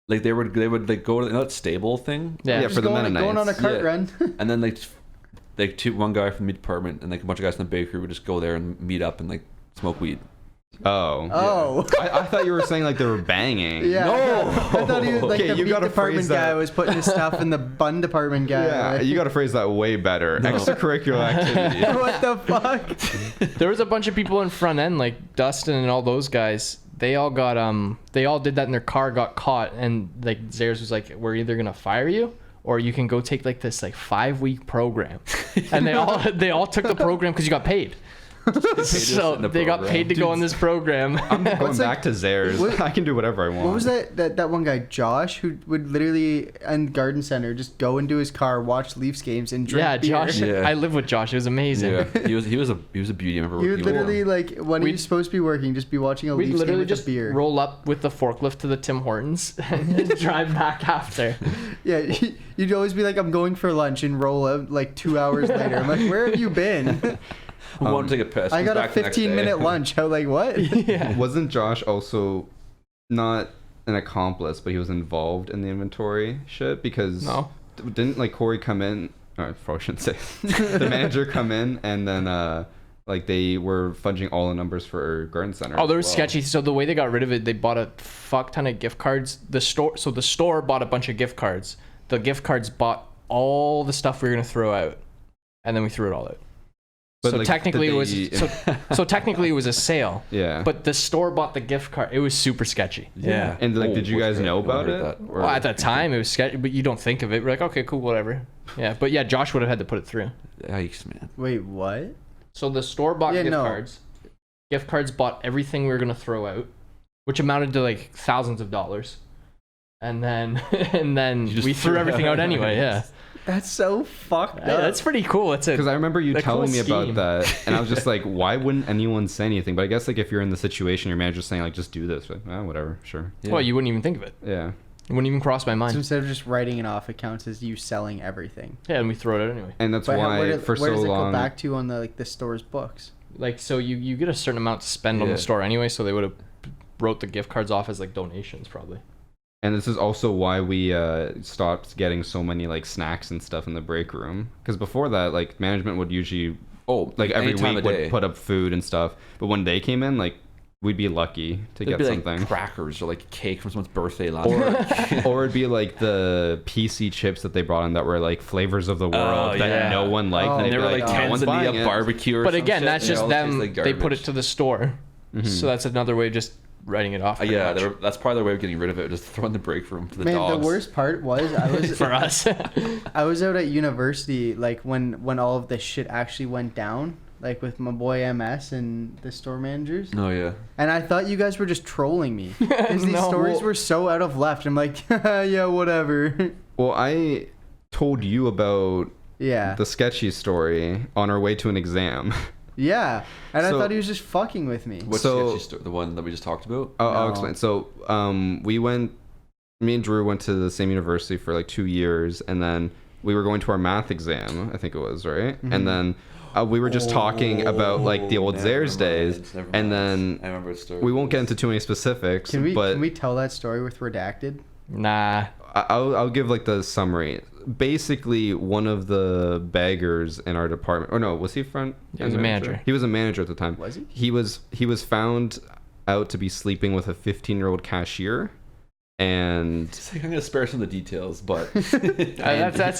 Like they would like go to that stable thing. Yeah, for the Mennonites. Going on a cart run. And then one guy from the meat department and like a bunch of guys in the bakery would just go there and meet up and like smoke weed. Oh. I thought you were saying like they were banging. Yeah. No. I thought he was like Okay, the you meat gotta department phrase that. guy was putting his stuff in the bun department guy. Yeah, Like, you got to phrase that way better. No. Extracurricular activity. what the fuck? There was a bunch of people in front end, like Dustin and all those guys. They all got they all did that in their car, got caught, and like Zares was like, "We're either gonna fire you, or you can go take like this like 5-week program." And they all took the program because you got paid. So they got paid to go on this program. I'm going back to Zares. what- I can do whatever I want. What was that one guy, Josh, who would literally in Garden Center just go into his car, watch Leafs games, and drink Yeah, beer. Josh. Yeah. I live with Josh. It was amazing. Yeah, he was a beauty. I remember He would literally like when We'd- he's supposed to be working, just be watching a We'd Leafs game literally with just a beer. roll up with the forklift to the Tim Hortons and just drive back after. Yeah, you'd always be like, "I'm going for lunch," and roll out like 2 hours later. I'm like, "Where have you been?" who wanted to take a piss. I He's got a back the next day. 15-minute lunch. How like what? Yeah. Wasn't Josh also not an accomplice, but he was involved in the inventory shit? Because No. didn't like Corey come in? I probably shouldn't say the manager come in, and then like they were fudging all the numbers for Garden Center. Oh, they were as well. sketchy. So the way they got rid of it, they bought a fuck ton of gift cards. The store bought a bunch of gift cards. The gift cards bought all the stuff we were gonna throw out, and then we threw it all out. But, So like, technically did it was they- so technically it was a sale. Yeah. But the store bought the gift card. It was super sketchy. Yeah. And like, did you what's guys that? know I about heard it? that. Or- Well, at that time it was sketchy, but you don't think of it. We're like, okay, cool, whatever. Yeah, but yeah, Josh would have had to put it through. Yikes, man. Wait, what? So the store bought Yeah, gift no. cards. Gift cards bought everything we were gonna throw out, which amounted to like thousands of dollars. And then You just we threw threw everything out anyway. Yeah. That's so fucked up. Yeah, that's pretty cool. It's Because a I remember you a telling cool me about scheme. that, and I was just like, why wouldn't anyone say anything? But I guess like if you're in the situation, your manager's saying like, just do this. Like, whatever, sure. Yeah. well, you wouldn't even think of it. Yeah. It wouldn't even cross my So mind. instead of just writing it off, it counts as you selling everything. Yeah, and we throw it out anyway. And that's But why where for where so does it long. go back to on the store's books? Like, so you get a certain amount to spend on Yeah. the store anyway, so they would have wrote the gift cards off as like donations probably. And this is also why we stopped getting so many like snacks and stuff in the break room. Because before that, like management would usually like every any time week of day. would put up food and stuff. But when they came in, like we'd be lucky to It'd get be something. like crackers or like cake from someone's birthday last week. Or it'd be like the PC chips that they brought in that were like flavors of the world that yeah. no one liked. Oh, and And they'd they be were like "No cans one's of buying the it." barbecue or But some again, shit, that's and just all tastes them. like They put garbage. it to the store, so that's another way of just writing it off. pretty Yeah, much. that's probably their way of getting rid of it. Just throw in the break room for the Man, dogs. the worst part was I was for us. I was out at university like when all of this shit actually went down, like with my boy MS and the store managers. Oh yeah. And I thought you guys were just trolling me because these No. stories were so out of left. I'm like, yeah, whatever. Well, I told you about Yeah, the sketchy story on our way to an exam. yeah. And I So- thought he was just fucking with me. What's So- the sketchy story? The one that we just talked about? I'll No. explain. So, me and Drew went to the same university for like 2 years, and then we were going to our math exam, I think it was, right? Mm-hmm. And then we were just talking about like the old Zares days, and then I remember the story. we won't get into too many specifics, Can but we tell that story with redacted? Nah. I'll give like the summary. Basically, one of the baggers in our department, or no, was he front? He was a manager. He was a manager at the time. Was he? He was found out to be sleeping with a 15-year-old cashier, and I'm gonna spare some of the details, but That's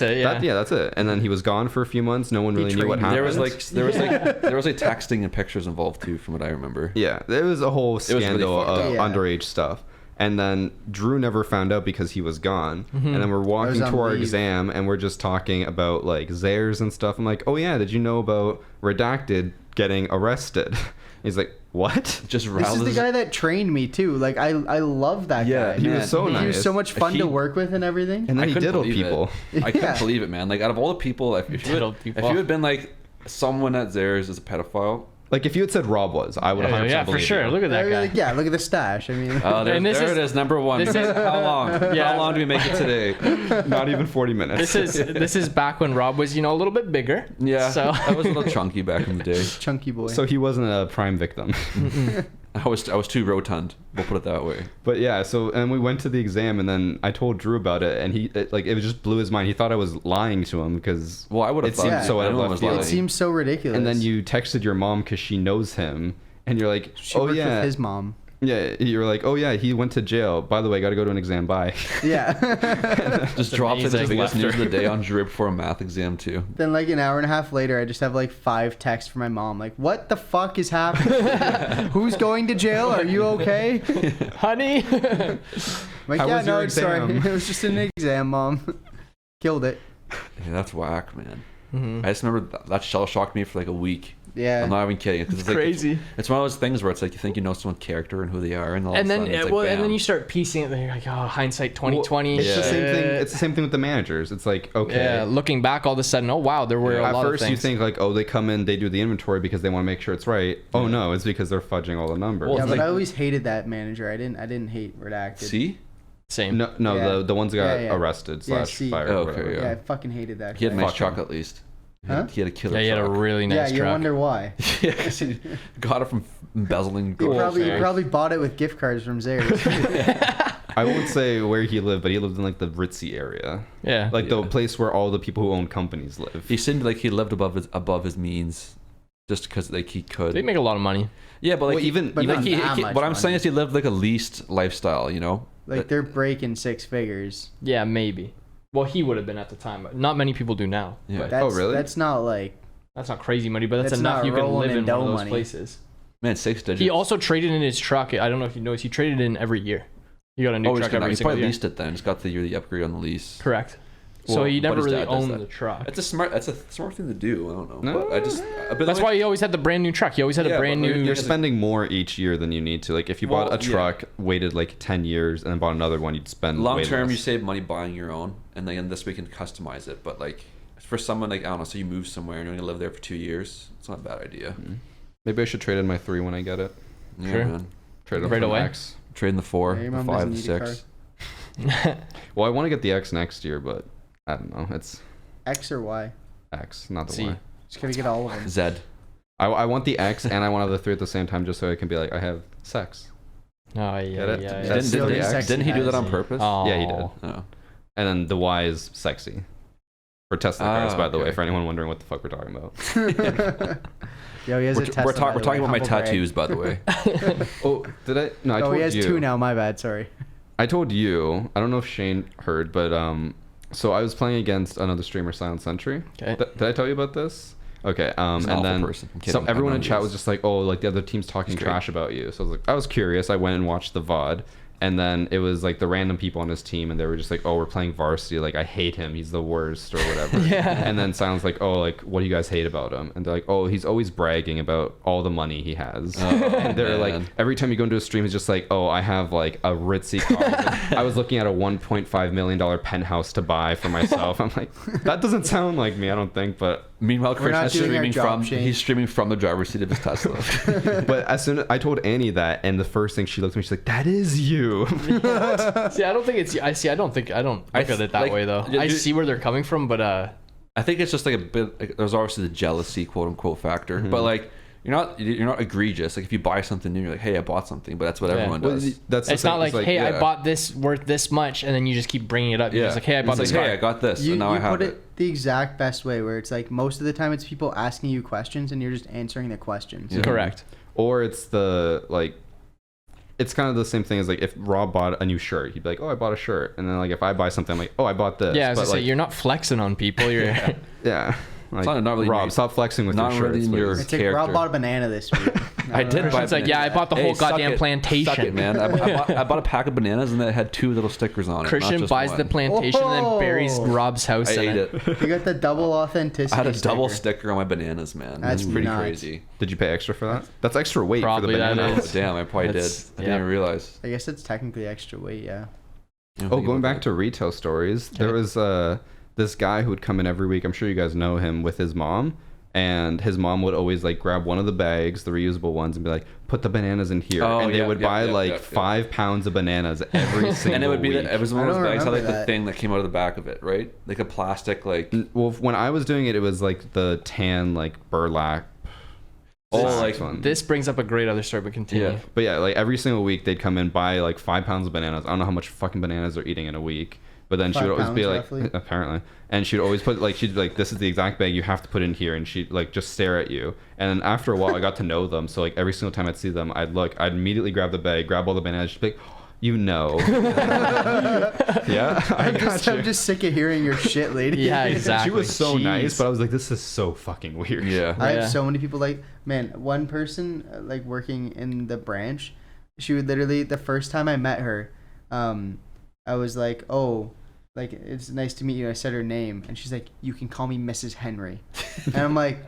it. Yeah. that's it. And then he was gone for a few months. No one He really knew what trained happened. there was like texting and pictures involved too, from what I remember. Yeah, there was a whole really scandal fucked of up. Yeah. underage stuff. And then Drew never found out because he was gone. Mm-hmm. And then we're walking on to our leave. exam and we're just talking about like Zares and stuff. I'm like, oh yeah, did you know about Redacted getting arrested? He's like, what? Just This riled is the his- guy that trained me too. Like I love that Yeah, guy. He man. was so nice. He was so much fun He- to work with and everything. And then I he couldn't diddled believe people. it. I Yeah. couldn't believe it, man. Like out of all the people, if you Diddled if people. you had been like someone at Zares is a pedophile. Like if you had said Rob was, I would have 100% Yeah, for believed sure. you. Look at that I'd be guy. like, yeah, look at the stash. I mean, Oh, there And this it is- is, number one. this is- How long? Yeah. How long do we make it today? Not even 40 minutes. This is back when Rob was, a little bit bigger. Yeah, So I was a little chunky back in the day. chunky boy. So he wasn't a prime victim. I was too rotund. We'll put it that way. But yeah, and we went to the exam, and then I told Drew about it, and it just blew his mind. He thought I was lying to him because Well, I would have it thought seemed Yeah. so out of anyone left was field. lying. it seems so ridiculous. And then you texted your mom because she knows him, and you're like, She oh worked yeah, with his mom. yeah, you're like, oh yeah, he went to jail. By the way, got to go to an exam. Bye. Yeah. Just drops it the amazing. biggest news of the day on Drew before a math exam too. Then like an hour and a half later, I just have like 5 texts from my mom. Like, what the fuck is happening? Who's going to jail? Are you okay? Honey. I'm like, How yeah, was no, your it's sorry. exam? It was just an exam, mom. Killed it. Yeah, that's whack, man. Mhm. I just remember that shell shocked me for like a week. Yeah. I'm not even kidding. 'Cause it's like, Crazy. it's one of those things where it's like you think you know someone's character and who they are, and all And of a then, sudden it's like, well, and then bam. you start piecing it. And you're like, oh, hindsight 2020. It's the same thing. shit. It's the same thing with the managers. It's like, okay. Yeah, looking back, all of a sudden, oh wow, there were a At lot first, of you things. think like, oh, they come in, they do the inventory because they want to make sure it's right. Oh no, it's because they're fudging all the numbers. Well, Yeah, it's but like- I always hated that manager. I didn't hate Redacted. See? Same. no, Yeah. the ones that got Yeah, yeah. arrested Yeah, slash see. fired. Oh, or okay, whatever. yeah. Yeah, I fucking hated that. He had a guy. nice Fuck truck him. at least. Huh? He had a killer Yeah, he had a truck. really nice Yeah, you truck. wonder why. Yeah, 'cause he got it from embezzling He gold. probably bought it with gift cards from Zayres. I won't say where he lived, but he lived in like the ritzy area, Yeah. like the Yeah. place where all the people who own companies live. He seemed like he lived above his means, just because like he could. They make a lot of money. Yeah, but like Well, even But like not that much what I'm money. saying is he lived like a leased lifestyle, you know. Like they're breaking 6 figures. Yeah, maybe. Well, he would have been at the time, but not many people do now. Yeah. But That's, really? That's not like. that's not crazy money, but that's That's enough not you can rolling live in in one of dough those money. places. Man, 6 digits. He also traded in his truck. I don't know if you noticed. He traded in every year. He got a new oh, truck every he single probably year. leased it then. Just got the yearly upgrade on the lease. Correct. So Well, he but never his really dad does owned that. the truck. That's a smart thing to do. I don't know. No. But I just. But That's why he always had the brand new truck. He always had Yeah, a brand but new. You're spending more each year than you need to. Like if you bought Well, a yeah. truck, waited like 10 years, and then bought another one, you'd spend long way term, less. you save money buying your own, and then this we can customize it. But like for someone like I don't know, so you move somewhere and you're gonna live there for 2 years, it's not a bad idea. Maybe I should trade in my 3 when I get it. Yeah, Sure. man. Trade it Right for an away? X. Trading the 4, Yeah, your the mom 5, doesn't the need a 6. Well, I want to get the X next year, but I don't know. It's X or Y. X, not the C. Y. Just gotta get all of them. Zed. I want the X and I want the 3 at the same time, just so I can be like, I have sex. Oh yeah, Get it? yeah. That's Didn't, still didn't, the X. didn't he do that on Sexy purpose? Oh. Yeah, he did. Oh. And then the Y is sexy. For Tesla cars, Ah, by the way, okay. for anyone wondering what the fuck we're talking about. Yo, he has a Tesla. We're by the talking way. about my Humble brag. tattoos, by the way. Oh, did I? No, I Oh, told he has you. 2 now. My bad. Sorry. I told you. I don't know if Shane heard, but so I was playing against another streamer, Silent Sentry. Okay. Did I tell you about this? Okay. He's an And awful then person. I'm kidding. so I everyone know in he chat is. was just like, "Oh, like the other team's talking He's great. trash about you." So I was like, I was curious. I went and watched the VOD. And then it was like the random people on his team, and they were just like, "Oh, we're playing varsity. Like, I hate him. He's the worst, or whatever." Yeah. And then Silent's like, "Oh, like, what do you guys hate about him?" And they're like, "Oh, he's always bragging about all the money he has." And they're like, man. every time you go into a stream, he's just like, "Oh, I have like a ritzy car. Like, I was looking at a $1.5 million penthouse to buy for myself." I'm like, that doesn't sound like me. I don't think, but Meanwhile, We're not Christian's doing our streaming job, from Shane. he's streaming from the driver's seat of his Tesla. but as soon as I told Annie that, and the first thing she looked at me, she's like, "That is you." See, I don't think it's. I don't look at it that like, way though. you- I see where they're coming from, but I think it's just like a bit. Like, there's obviously the jealousy, quote unquote, factor, but like you're not egregious. Like if you buy something new, you're like, "Hey, I bought something," but that's what Yeah. everyone Well, does. that's the it's thing, not like, "Hey, yeah. I bought this worth this much," and then you just keep bringing it up. You're just like, "Hey, I bought It's this like, car." "Hey, I got this, You, and now you I have put it." it the exact best way, where it's like most of the time it's people asking you questions and you're just answering the questions. Yeah. Correct. Or it's the like, it's kind of the same thing as like if Rob bought a new shirt, he'd be like, "Oh, I bought a shirt," and then like if I buy something, I'm like, "Oh, I bought this." Yeah, I was But, gonna say like, you're not flexing on people. You're yeah. Like, not really Rob, me. stop flexing with Not your really shirts. in your- please. It's like Rob Character. bought a banana this week. I did buy. It's like, yeah, I bought the Hey, whole suck goddamn it. plantation. Suck it, man. I bought a pack of bananas and it had 2 little stickers on it. not Christian just buys one. the plantation and then buries Oh. Rob's house I in ate it. it. You got the double authenticity. I had a double sticker. sticker on my bananas, man. That's That's pretty nuts. crazy. Did you pay extra for that? That's extra weight Probably for the that banana. is. Oh, damn, I probably did. I That's- didn't yeah. even realize. I guess it's technically extra weight, yeah. Oh, going back to retail stories, there was this guy who would come in every week. I'm sure you guys know him, with his mom. And his mom would always like grab one of the bags, the reusable ones, and be like, "Put the bananas in here." Oh, and they yeah, would yeah, buy yeah, like yeah, 5 pounds of bananas every single and it would be week. it was one I of those don't bags had like remember the that. thing that came out of the back of it, right? Like a plastic like Well, when I was doing it, it was like the tan like burlap. like one. This brings up a great other story, but continue. Yeah. But yeah, like every single week they'd come in, buy like 5 pounds of bananas. I don't know how much fucking bananas they're eating in a week. But then she would 5 always be pounds, like, roughly. apparently, and she'd always put like, she'd like, this is the exact bag you have to put in here, and she'd like just stare at you. And then after a while, I got to know them, so like every single time I'd see them, I'd immediately grab the bag, grab all the bananas, she'd be like, you know. Yeah, I'm just sick of hearing your shit, lady. Yeah, exactly. She was so Jeez. nice, but I was like, this is so fucking weird. Yeah. I Yeah. have so many people like, man, one person like working in the branch, she would literally, the first time I met her, I was like, oh, like, it's nice to meet you. I said her name, and she's like, you can call me Mrs. Henry. And I'm like,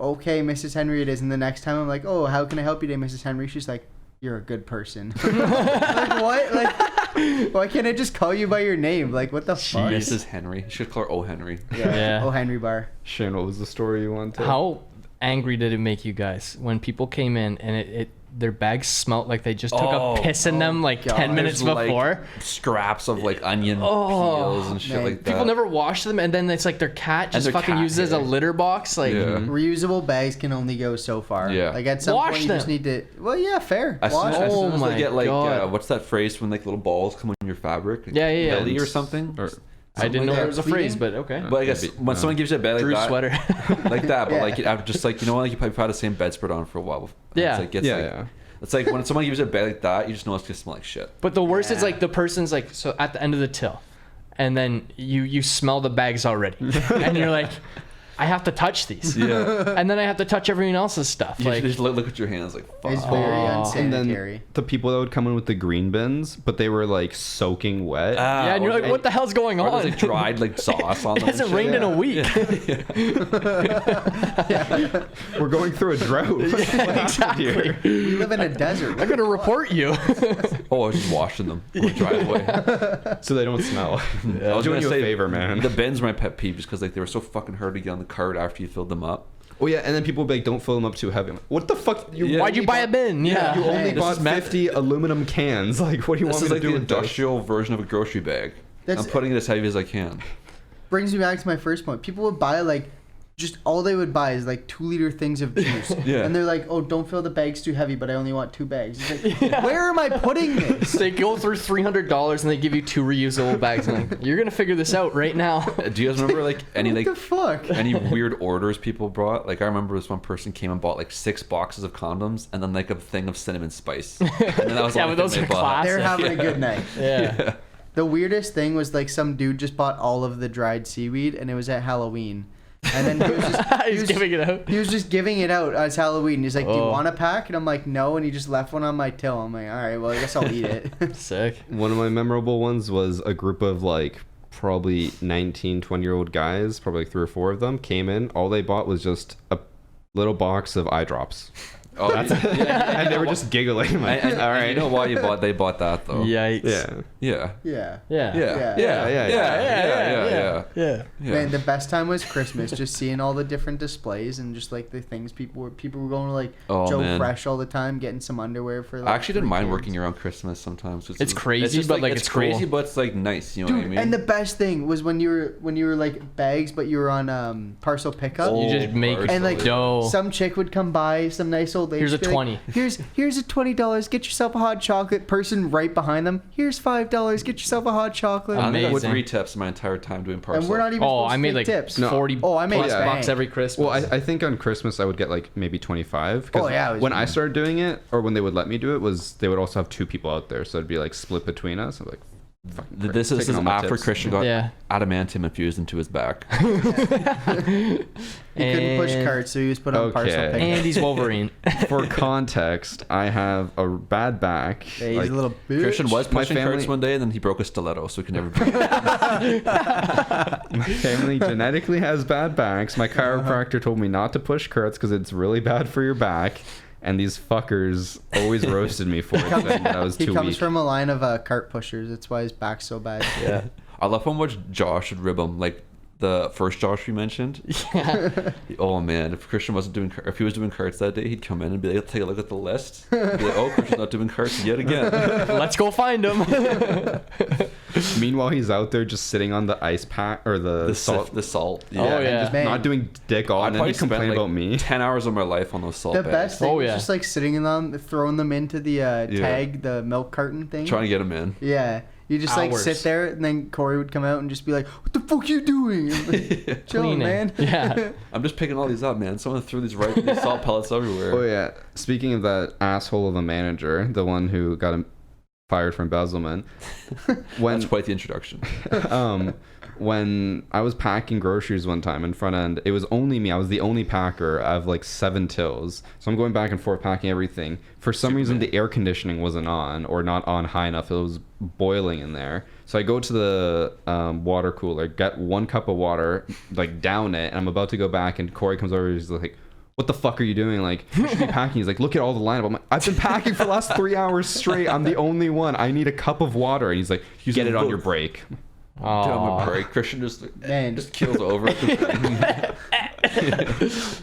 okay, Mrs. Henry it is. And the next time I'm like, oh, how can I help you today, Mrs. Henry? She's like, you're a good person. Like, what? Like, why can't I just call you by your name? Like, what the fuck? Mrs. Henry. Should call her O. Henry. Yeah. Oh, Henry Bar. Shane, what was the story you wanted to? How angry did it make you guys when people came in and their bags smelt like they just took a piss in them like God. 10 minutes There's, before? like, scraps of like onion Oh, peels and shit man. like that. People never wash them, and then it's like their cat just their fucking cat uses it as a hair. litter box. Like, Yeah. Reusable bags can only go so far. Yeah. Like, at some Wash point, you just them. need to. Well, yeah, fair. As soon Wash. as, Oh soon as my they get like God. what's that phrase when like little balls come on your fabric? Yeah, yeah, yeah. Belly or something. Or, I didn't like know that. there was a phrase, Bleeding? but okay. But I guess when someone gives you a bed like Drew that, sweater. like that, but Yeah. like after just like, you know what, like you've had the same bedspread on for a while. And Yeah. It's like, it's yeah, like, yeah. It's like when someone gives you a bed like that, you just know it's gonna smell like shit. But the worst is Yeah. like the person's like, so at the end of the till, and then you smell the bags already, and you're like, I have to touch these, Yeah. and then I have to touch everyone else's stuff. You Like, just look at your hands like, fuck. It's very Oh. And unsanitary. then the people that would come in with the green bins, but they were like soaking wet. yeah, and you're like, what the hell's going Or on? there's like dried like sauce on It them. and hasn't shit. rained in a week. We're going through a drought. Exactly. We live in a desert. I'm gonna report you. Oh, I was just washing them on the driveway. So they don't smell. I was doing gonna you a say, favor, man. The bins are my pet peeve just because like they were so fucking hard to get on the cart after you filled them up. Oh yeah, and then people would be like, don't fill them up too heavy. I'm like, what the fuck? Yeah. Why'd you buy a bin? Yeah. You only Hey, bought this is meant- 50 aluminum cans. Like, what do you This want is me like to do the with this? industrial version of a grocery bag. That's- I'm putting it as heavy as I can. Brings me back to my first point. People would buy like, just all they would buy is like 2-liter things of juice. Yeah. And they're like, oh, don't fill the bags too heavy, but I only want 2 bags. It's like, where am I putting this? They go through $300 and they give you 2 reusable bags. And like, you're gonna figure this out right now. Do you guys remember like any What like the fuck? any weird orders people brought? Like I remember this one person came and bought like 6 boxes of condoms and then like a thing of cinnamon spice. And then that was Yeah, the only but those thing are they bought. classic. They're having a good night. Yeah. The weirdest thing was like some dude just bought all of the dried seaweed, and it was at Halloween. And then he was just He's giving it out. He was just giving it out as Halloween. He's like, "Do you Oh. want a pack?" And I'm like, "No." And he just left one on my till. I'm like, "All right, well, I guess I'll eat it." Sick. One of my memorable ones was a group of like probably 19, 20-year-old guys, probably like 3 or 4 of them, came in. All they bought was just a little box of eye drops. Oh, And they were just giggling. Like, and all right. you know why they bought that though? Yikes. Yeah. Yeah. Yeah. Yeah. Yeah. Yeah. Man, the best time was Christmas. Just seeing all the different displays and just like the things people were going to like Oh, Joe man. Fresh all the time, getting some underwear for. Like, I actually didn't 3 mind kids. working around Christmas sometimes. It's crazy, just but, like, it's crazy, cool. but it's like nice. You know Dude, what I mean? and the best thing was when you were like bags, but you were on parcel pickup. You just make And, like, dough. Some chick would come by, some nice old lady. Here's a she'd be like, 20. Here's a $20. Get yourself a hot chocolate. Person right behind them. Here's $5. Get yourself a hot chocolate. I think I Amazing. 3 tips my entire time doing parcel. And we're not even. Oh, supposed I to made take like tips. No. 40 Oh, I made plus bank. bucks every Christmas. Well, I think on Christmas I would get like maybe 25. 'cause Oh, yeah, it was when I good. started doing it, or when they would let me do it, was they would also have 2 people out there, so it'd be like split between us. I'm like, fucking prick, This is taking all my after tips. Christian got Yeah. adamantium infused into his back. He couldn't push And- carts, so he was put on parcel Okay. pickup. And he's Wolverine. For context, I have a bad back. Yeah, he's like, a little bitch. Christian was My pushing family- carts one day, and then he broke a stiletto, so he could never. my family genetically has bad backs. My chiropractor told me not to push carts because it's really bad for your back. And these fuckers always roasted me for it. Saying that I was He too comes weak. from a line of cart pushers. That's why his back's so bad. Yeah. I love how much Josh would rib him, like the first Josh we mentioned. Yeah. Oh man, if Christian wasn't doing, if he was doing carts that day, he'd come in and be like, take a look at the list. Be like, oh, Christian's not doing carts yet again. Let's go find him. Meanwhile, he's out there just sitting on the ice pack or the salt. The salt. Oh, and yeah. just Man. not doing dick all. I And then probably he'd complain spent like about me. 10 hours of my life on those salt The bags. best thing Oh, was yeah. just like sitting in them, throwing them into the tag, the milk carton thing. Trying to get him in. Yeah. You just like sit there, and then Corey would come out and just be like, "What the fuck you doing?" Like, chill, Cleaning. man. Yeah. I'm just picking all these up, man. Someone threw these salt pellets everywhere. Oh yeah. Speaking of that asshole of a manager, the one who got him fired for embezzlement. That's quite the introduction. When I was packing groceries one time in front end, it was only me. I was the only packer. I have like 7 tills. So I'm going back and forth packing everything. For some reason, the air conditioning wasn't on or not on high enough. It was boiling in there. So I go to the water cooler, get 1 cup of water, like down it, and I'm about to go back, and Corey comes over. He's like, "What the fuck are you doing? Like, you should be packing." He's like, "Look at all the lineup." I'm like, "I've been packing for the last 3 hours straight. I'm the only one. I need a cup of water." And he's like, "Get it on your break." Dumb break. Christian just kills over.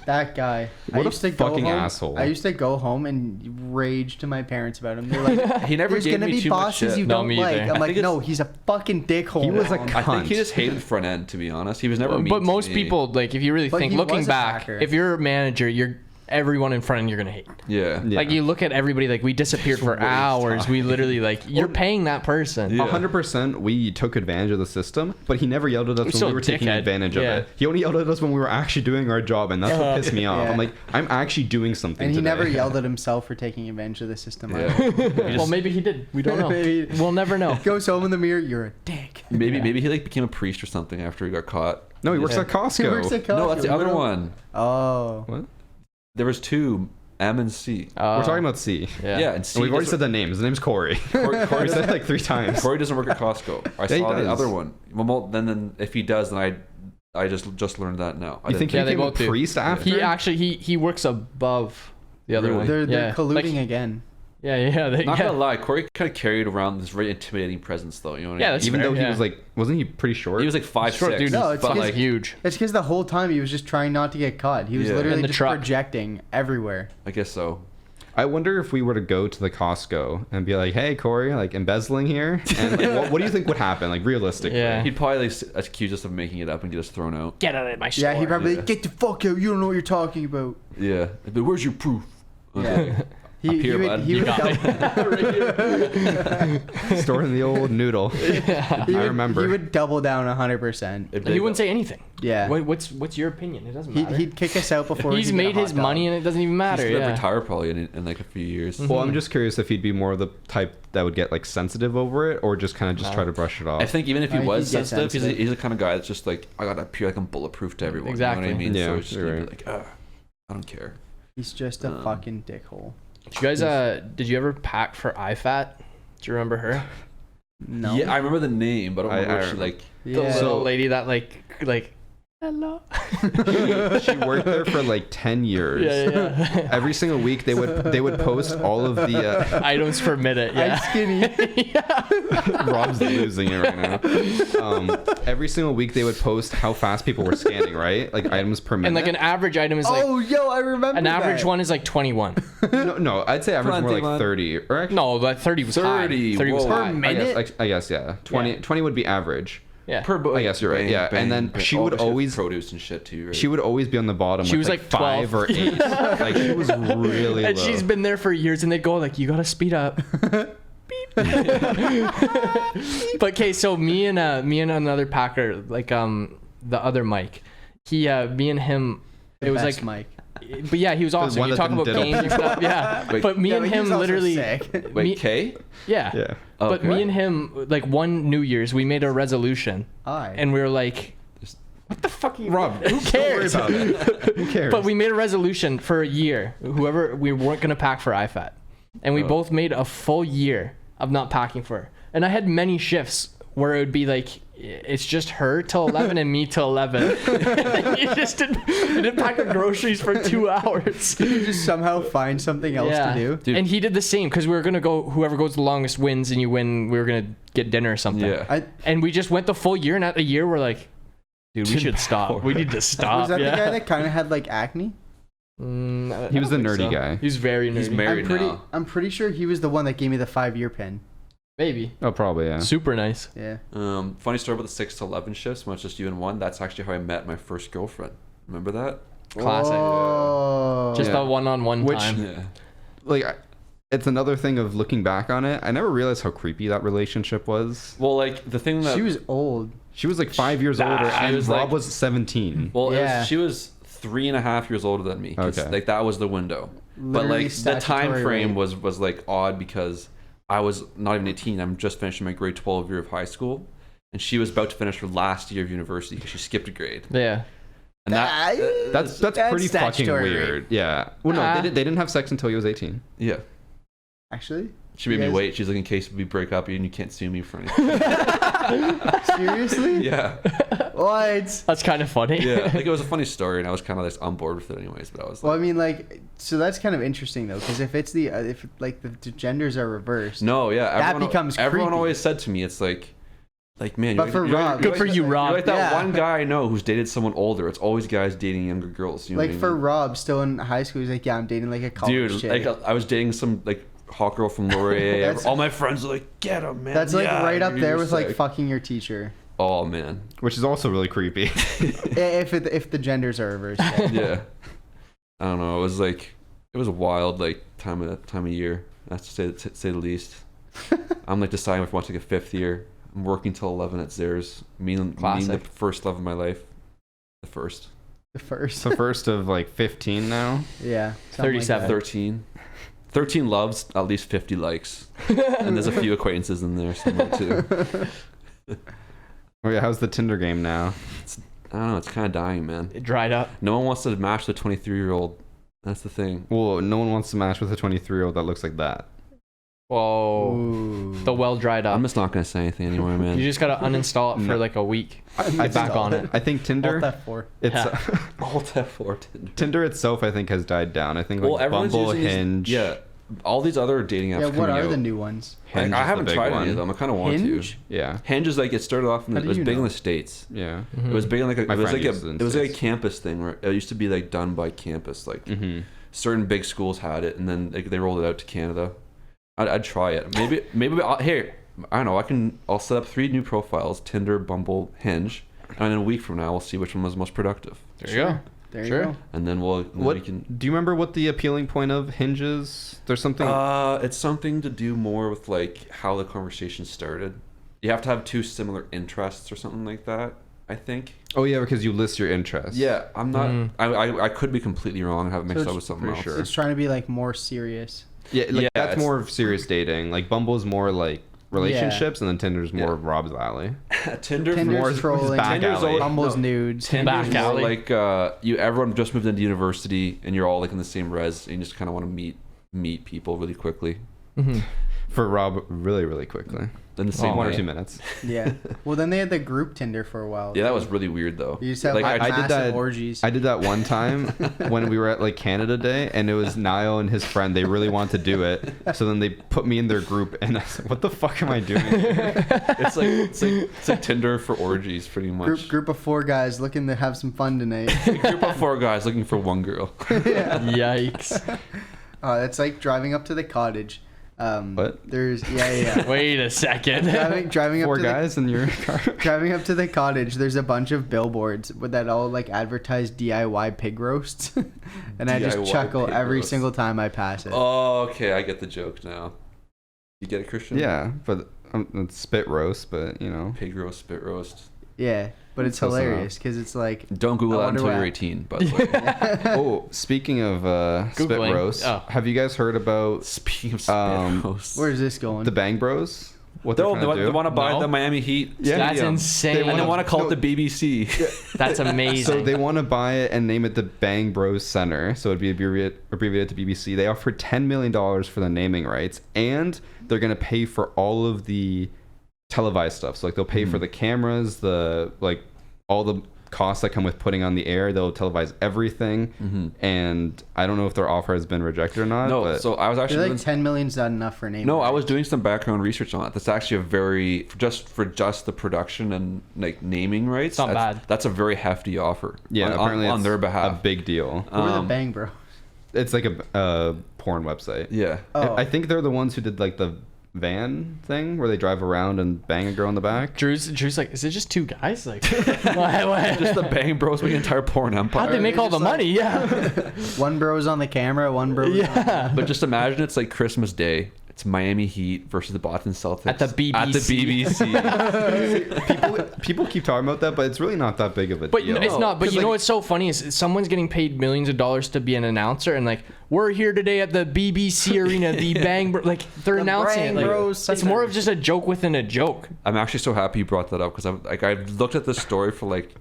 That guy. What a fucking asshole. I used to go home and rage to my parents about him. They're like, he never "There's gave gonna me be too much bosses shit. you No, don't me like." either. I'm like, "No, he's a fucking dickhole." He was a Mom. cunt. I think he just hated front end, to be honest. He was never mean But to most me. people, like, if you really But think, he looking was a back, hacker. if you're a manager, everyone in front of you're gonna hate. Yeah. Yeah. Like, you look at everybody, like, we disappeared for waste hours. time. We literally, like, you're paying that person. Yeah. 100% we took advantage of the system, but he never yelled at us when still we were taking dickhead. advantage of Yeah. it. He only yelled at us when we were actually doing our job, and that's what pissed me off. Yeah. I'm like, I'm actually doing something And he today. never yelled at himself for taking advantage of the system. Yeah. Well, maybe he did. We don't know. Maybe. We'll never know. Goes home in the mirror, "You're a dick." Maybe he like became a priest or something after he got caught. No, he works at Costco. He works at No, that's the Costco. other one. Oh. What? There was 2, M and C. We're talking about C. Yeah, and C. And we've already doesn't- said the name. His name's Corey. Corey We said it like 3 times. Corey doesn't work at Costco. I Yeah, he saw the does. other one. Well, then if he does, then I just learned that now. You think he Yeah, they became a both do. priest after? He actually, he works above the other Really? one. They're yeah. colluding Like, again. yeah. Not gonna lie, Corey kind of carried around this very intimidating presence, though. You know what I Yeah, mean? that's Even fair, though he yeah. was like, wasn't he pretty short? He was like 5'6". Short dude. No, it's but his- like huge. It's because the whole time he was just trying not to get caught. He was Yeah. literally In the just truck. projecting everywhere. I guess so. I wonder if we were to go to the Costco and be like, "Hey, Corey, like embezzling here," and like, what do you think would happen, like realistically? Yeah. He'd probably like, accuse us of making it up and get us thrown out. Get out of my store. Yeah, he probably Yeah. "Get the fuck out! You don't know what you're talking about." Yeah, but where's your proof? Yeah. Up here, bud. he You would got double, Storing the old noodle. he I would- remember. He would double down 100%. If He they- wouldn't say anything. Yeah. What's your opinion? It doesn't matter. He'd kick us out before He's we made get a his hot dog. money and it doesn't even matter. He's gonna Yeah. retire probably in like a few years. Well, I'm just curious if he'd be more of the type that would get like sensitive over it, or just kind of just try to brush it off. I think even if he I think was he'd get sensitive, sensitive. he's the kind of guy that's just like, I gotta appear like I'm bulletproof to everyone. Exactly. You know what I mean? Yeah, So it's just you're gonna right. be like, I don't care. He's just a Um, fucking dickhole. Did you guys did you ever pack for IFAT? Do you remember her? No. Yeah, I remember the name, but I don't I remember if she remember. like. The Yeah. little lady that like hello. she worked there for like 10 years. Yeah. Every single week they would post all of the Items per minute. I'm Yeah. skinny. Rob's losing it right now. Every single week they would post how fast people were scanning, right? Like items per minute. And like an average item is like Oh, yo, I remember an average that. one is like 21. no, I'd say average more Plenty, like man. 30. Or actually, No, that 30 was 30, high. 30 was whoa. high. Per minute? I guess yeah. 20 would be average. Yeah. I guess you're right. Yeah, and then she would but always produce and shit too. Right? she would always be on the bottom. She with was like like 5 or 8. Like she was really And low. she's been there for years, and they go like, "You gotta speed up." Beep. But okay, so me and another packer, like the other Mike, me and him, it was Best like, Mike. but yeah, he was awesome. one You that talk about didn't diddle games and stuff, yeah. Wait, But me Yeah, and but he him was also literally, sick. Wait, me- K? yeah. Yeah. But Okay. me and him, like one New Year's, we made a resolution, Aye. and we were like, "What the fuck, are you Rob, who cares?" Don't worry about it. Who cares? But we made a resolution for a year. Whoever we weren't gonna pack for IFAT, and we both made a full year of not packing for her. And I had many shifts where it would be like, it's just her till 11 and me till 11. you didn't pack the groceries for 2 hours. You just somehow find something else to do. Dude. And he did the same because we were gonna go. Whoever goes the longest wins, and you win. We were gonna get dinner or something. Yeah. And we just went the full year, and at a year, we're like, dude, we should stop. We need to stop. Was that yeah. the guy that kind of had like acne? he was the nerdy guy. He's very nerdy. He's married now. I'm pretty sure he was the one that gave me the 5-year pin. Maybe. Oh, probably yeah. Super nice. Yeah. Funny story about the 6 to 11 shifts when it's just you and one. That's actually how I met my first girlfriend. Remember that? Classic. Oh. Just Yeah. a one-on-one Which- time. Yeah. Like it's another thing of looking back on it. I never realized how creepy that relationship was. Well, like the thing that She was old. She was like 5 years older, and Rob was 17. Well, she was 3.5 years older than me. Okay. Like that was the window. Literally but like the time frame rape. was like odd because I was not even 18. I'm just finishing my grade 12 year of high school, and she was about to finish her last year of university because she skipped a grade. Yeah. And That's pretty fucking weird. Yeah. Well, no, they didn't have sex until he was 18. Yeah. Actually, She made me wait. She's like, in case we break up and you can't sue me for anything. seriously? Yeah. What? That's kind of funny. Yeah. Like it was a funny story, and I was kind of like on board with it anyways. But I was like, Well, I mean, like, so that's kind of interesting though, because if it's if like the genders are reversed, no, yeah, that becomes everyone creepy. always said to me, it's like man, But for Rob, Good for you, Rob. You're like that Yeah. one guy I know who's dated someone older. It's always guys dating younger girls. You know like what I for mean? Rob, still in high school, he's like, yeah, I'm dating like a college Dude, chick. like I was dating some like hot girl from Laurier. That's- All my friends are like, get him, man. That's like Yeah, right up dude, there you're with like sick." fucking your teacher. Oh man. Which is also really creepy. If the genders are reversed. Yeah. Yeah. I don't know. It was a wild like time of year. That's to say the least. I'm like deciding if I want to take a fifth year. I'm working till 11 at Zares. Meaning the first love of my life. The first. The first. The first of like 15 now. Yeah. 37. 13. 13 loves, at least 50 likes. And there's a few acquaintances in there somewhere too. Oh yeah, how's the Tinder game now? I don't know. It's kind of dying, man. It dried up. No one wants to match the 23-year-old. That's the thing. Well, no one wants to match with a 23-year-old that looks like that. Whoa. Ooh. The well dried up. I'm just not going to say anything anymore, man. You just gotta uninstall it for like a week. Get back on it. I think Tinder. Alt F4. It's Alt F4 Tinder. Tinder itself. I think has died down. I think like everyone's Bumble, using these- Hinge. yeah. All these other dating apps Yeah. What coming are out. the new ones? Hinge I is haven't the big tried one. any of them. I kind of want Hinge? to. Yeah. Hinge is like it started off in How it do was you big in know? the States. Yeah. It was big in like My it was friend like uses it in it was like a States. campus thing where it used to be like done by campus. Like certain big schools had it, and then like, they rolled it out to Canada. I'd try it. Maybe here. I don't know. I'll set up 3 new profiles: Tinder, Bumble, Hinge, and in a week from now we'll see which one was most productive. There you go. There Sure. you go. And then we can. Do you remember what the appealing point of Hinge is? There's something. It's something to do more with like how the conversation started. You have to have 2 similar interests or something like that, I think. Oh yeah, because you list your interests. Yeah, I'm not. I could be completely wrong and have it mixed So up it's with something for else. sure. It's trying to be like more serious. Yeah, like Yeah, that's it's- more of serious dating. Like Bumble's more like relationships, and then Tinder's more Yeah. of Rob's alley. Tinder's Tinder's more trolling. back Tinder's alley. Bumble's nudes. Tinder's Back more alley. like everyone just moved into university and you're all like in the same res and you just kind of want to meet people really quickly For Rob, really, really quickly. in the same 1 or way. 2 minutes. Yeah. Well, then they had the group Tinder for a while. Yeah, that was really weird though. You just have Like, like, I did massive that- orgies. I did that one time when we were at like Canada Day, and it was Niall and his friend. They really wanted to do it, so then they put me in their group, and I was like, "What the fuck am I doing?" here?" It's like Tinder for orgies, pretty much. Group of 4 guys looking to have some fun tonight. A group of 4 guys looking for one girl. Yikes. It's like driving up to the cottage. What? There's yeah. Wait a second. driving up 4 to guys in your car. driving up to the cottage. There's a bunch of billboards that all like advertise DIY pig roasts, and I just DIY chuckle pig every roast. single time I pass it. Oh, okay, I get the joke now. You get it, Christian? Yeah, but it's spit roast, but you know. Pig roast, spit roast. Yeah, but it's Close enough. hilarious because it's like Don't Google I that wonder until what- you're 18, by the way. Oh, speaking of spit Googling. roast, Oh. have you guys heard about Speaking of spit roast. where's this going? the Bang Bros? What they're trying to do? They want to buy No. the Miami Heat Yeah. That's stadium. insane. And they want to call No. it the BBC. That's amazing. So they want to buy it and name it the Bang Bros Center. So it'd be abbreviated to BBC. They offered $10 million for the naming rights, and they're going to pay for all of the televised stuff. So like they'll pay for the cameras, the like all the costs that come with putting on the air. They'll televise everything. And I don't know if their offer has been rejected or not. No, but so I was I actually feel doing like 10 million's not enough for naming. No, I was rights. doing some background research on it. That's actually a very for just the production and like naming rights. not that's, bad. That's a very hefty offer. yeah, on, apparently on it's their behalf. a big deal. Who are the Bang Bros? It's like a porn website. Yeah. Oh. I think they're the ones who did like the van thing where they drive around and bang a girl in the back. Drew's like, is it just two guys? Like, why? Just the Bang Bros with the entire porn empire. How'd they make all the money? Yeah. One bro's on the camera, one bro. Yeah. But just imagine it's like Christmas Day. It's Miami Heat versus the Boston Celtics At the BBC. At the BBC. People keep talking about that, but it's really not that big of a But deal. it's not. But you like, know what's so funny is someone's getting paid millions of dollars to be an announcer, and like we're here today at the BBC arena, the Bang Bros, like they're The announcing Bang it. Like, Bros it's more of just a joke within a joke. I'm actually so happy you brought that up because I've looked at this story for like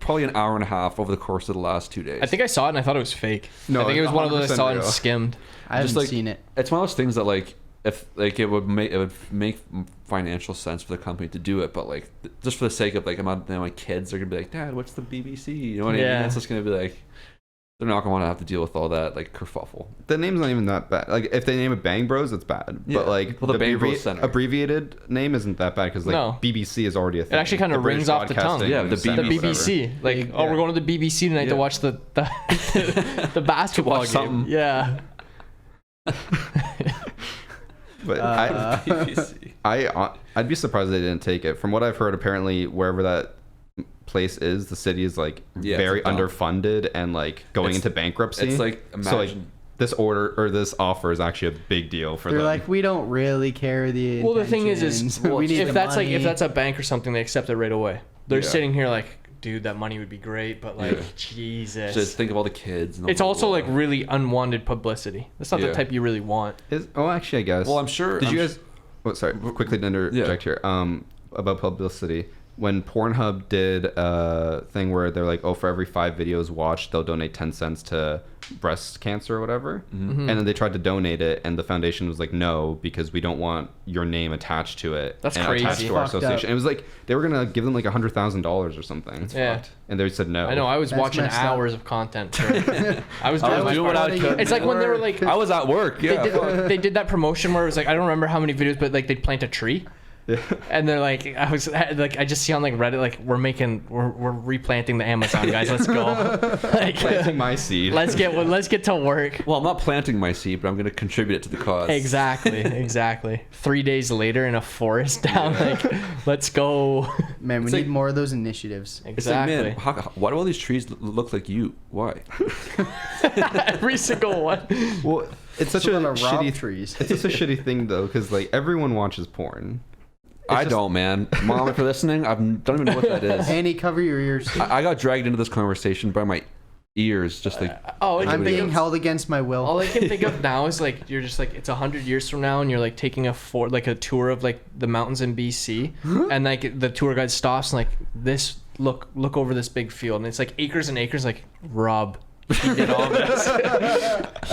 probably an hour and a half over the course of the last 2 days. I think I saw it and I thought it was fake. No, I think it was one of those I 100% saw and real. skimmed. I haven't like, seen it. It's one of those things that like if like it would make financial sense for the company to do it, but like just for the sake of like my kids are gonna be like, Dad, what's the BBC? You know what I mean? It's just gonna be like they're not gonna want to have to deal with all that like kerfuffle. The name's not even that bad. Like if they name it Bang Bros, it's bad. Yeah. But like Well, the Bang Bros Center. abbreviated name isn't that bad because like No. BBC is already a thing. It actually kind of The British rings off the tongue. Broadcasting Yeah, the Center, The BBC. BBC, like, Big, oh, yeah. we're going to the BBC tonight to Yeah. watch the basketball watch game. something. Yeah. But BBC. I'd be surprised they didn't take it. From what I've heard, apparently wherever that place is, the city is like Yeah, very it's a dump. underfunded and like going It's- into bankruptcy. It's like So like imagine. this order or this offer is actually a big deal for They're them. like, we don't really care the. Well, the thing is intentions. we need if the that's like if money. that's a bank or something, they accept it right away. They're Yeah. sitting here like, dude, that money would be great, but like, Yeah. Jesus. Just think of all the kids. And It's also like really unwanted publicity. That's not the Yeah. type you really want. Actually, I guess. Well, I'm sure. Did I'm you guys? Oh, sorry. Quickly to interject here. About publicity. When Pornhub did a thing where they're like, oh, for every 5 videos watched, they'll donate 10 cents to breast cancer or whatever. Mm-hmm. And then they tried to donate it, and the foundation was like, no, because we don't want your name attached to it. That's and crazy. Attached to our Fucked up. association. It was like they were gonna give them like $100,000 or something. Yeah. And they said no. I know. I was That's watching messed up. hours of content. For it. I was I doing was my doing what part. I could. It's like when they were like, I was at work. Yeah. they did that promotion where it was like, I don't remember how many videos, but like they'd plant a tree. Yeah. And they're like, I just see on like Reddit, like we're replanting the Amazon, guys. Let's go. Like, Planting my seed. let's get to work. Well, I'm not planting my seed, but I'm going to contribute it to the cause. Exactly. 3 days later in a forest down, like, let's go. Man, we It's need like- more of those initiatives. It's like, Exactly. man, why do all these trees look like you? Why? Every single one. Well, it's such So a they're rob shitty trees. It's just a shitty thing though, because like everyone watches porn. I just- don't, man. Mom, if you're listening, I don't even know what that is. Annie, cover your ears. I got dragged into this conversation by my ears, just like Oh, I'm being held against my will. All I can think of now is like you're just like it's 100 years from now and you're like taking a tour of like the mountains in BC and like the tour guide stops and like this look over this big field and it's like acres and acres like Rob he did all this.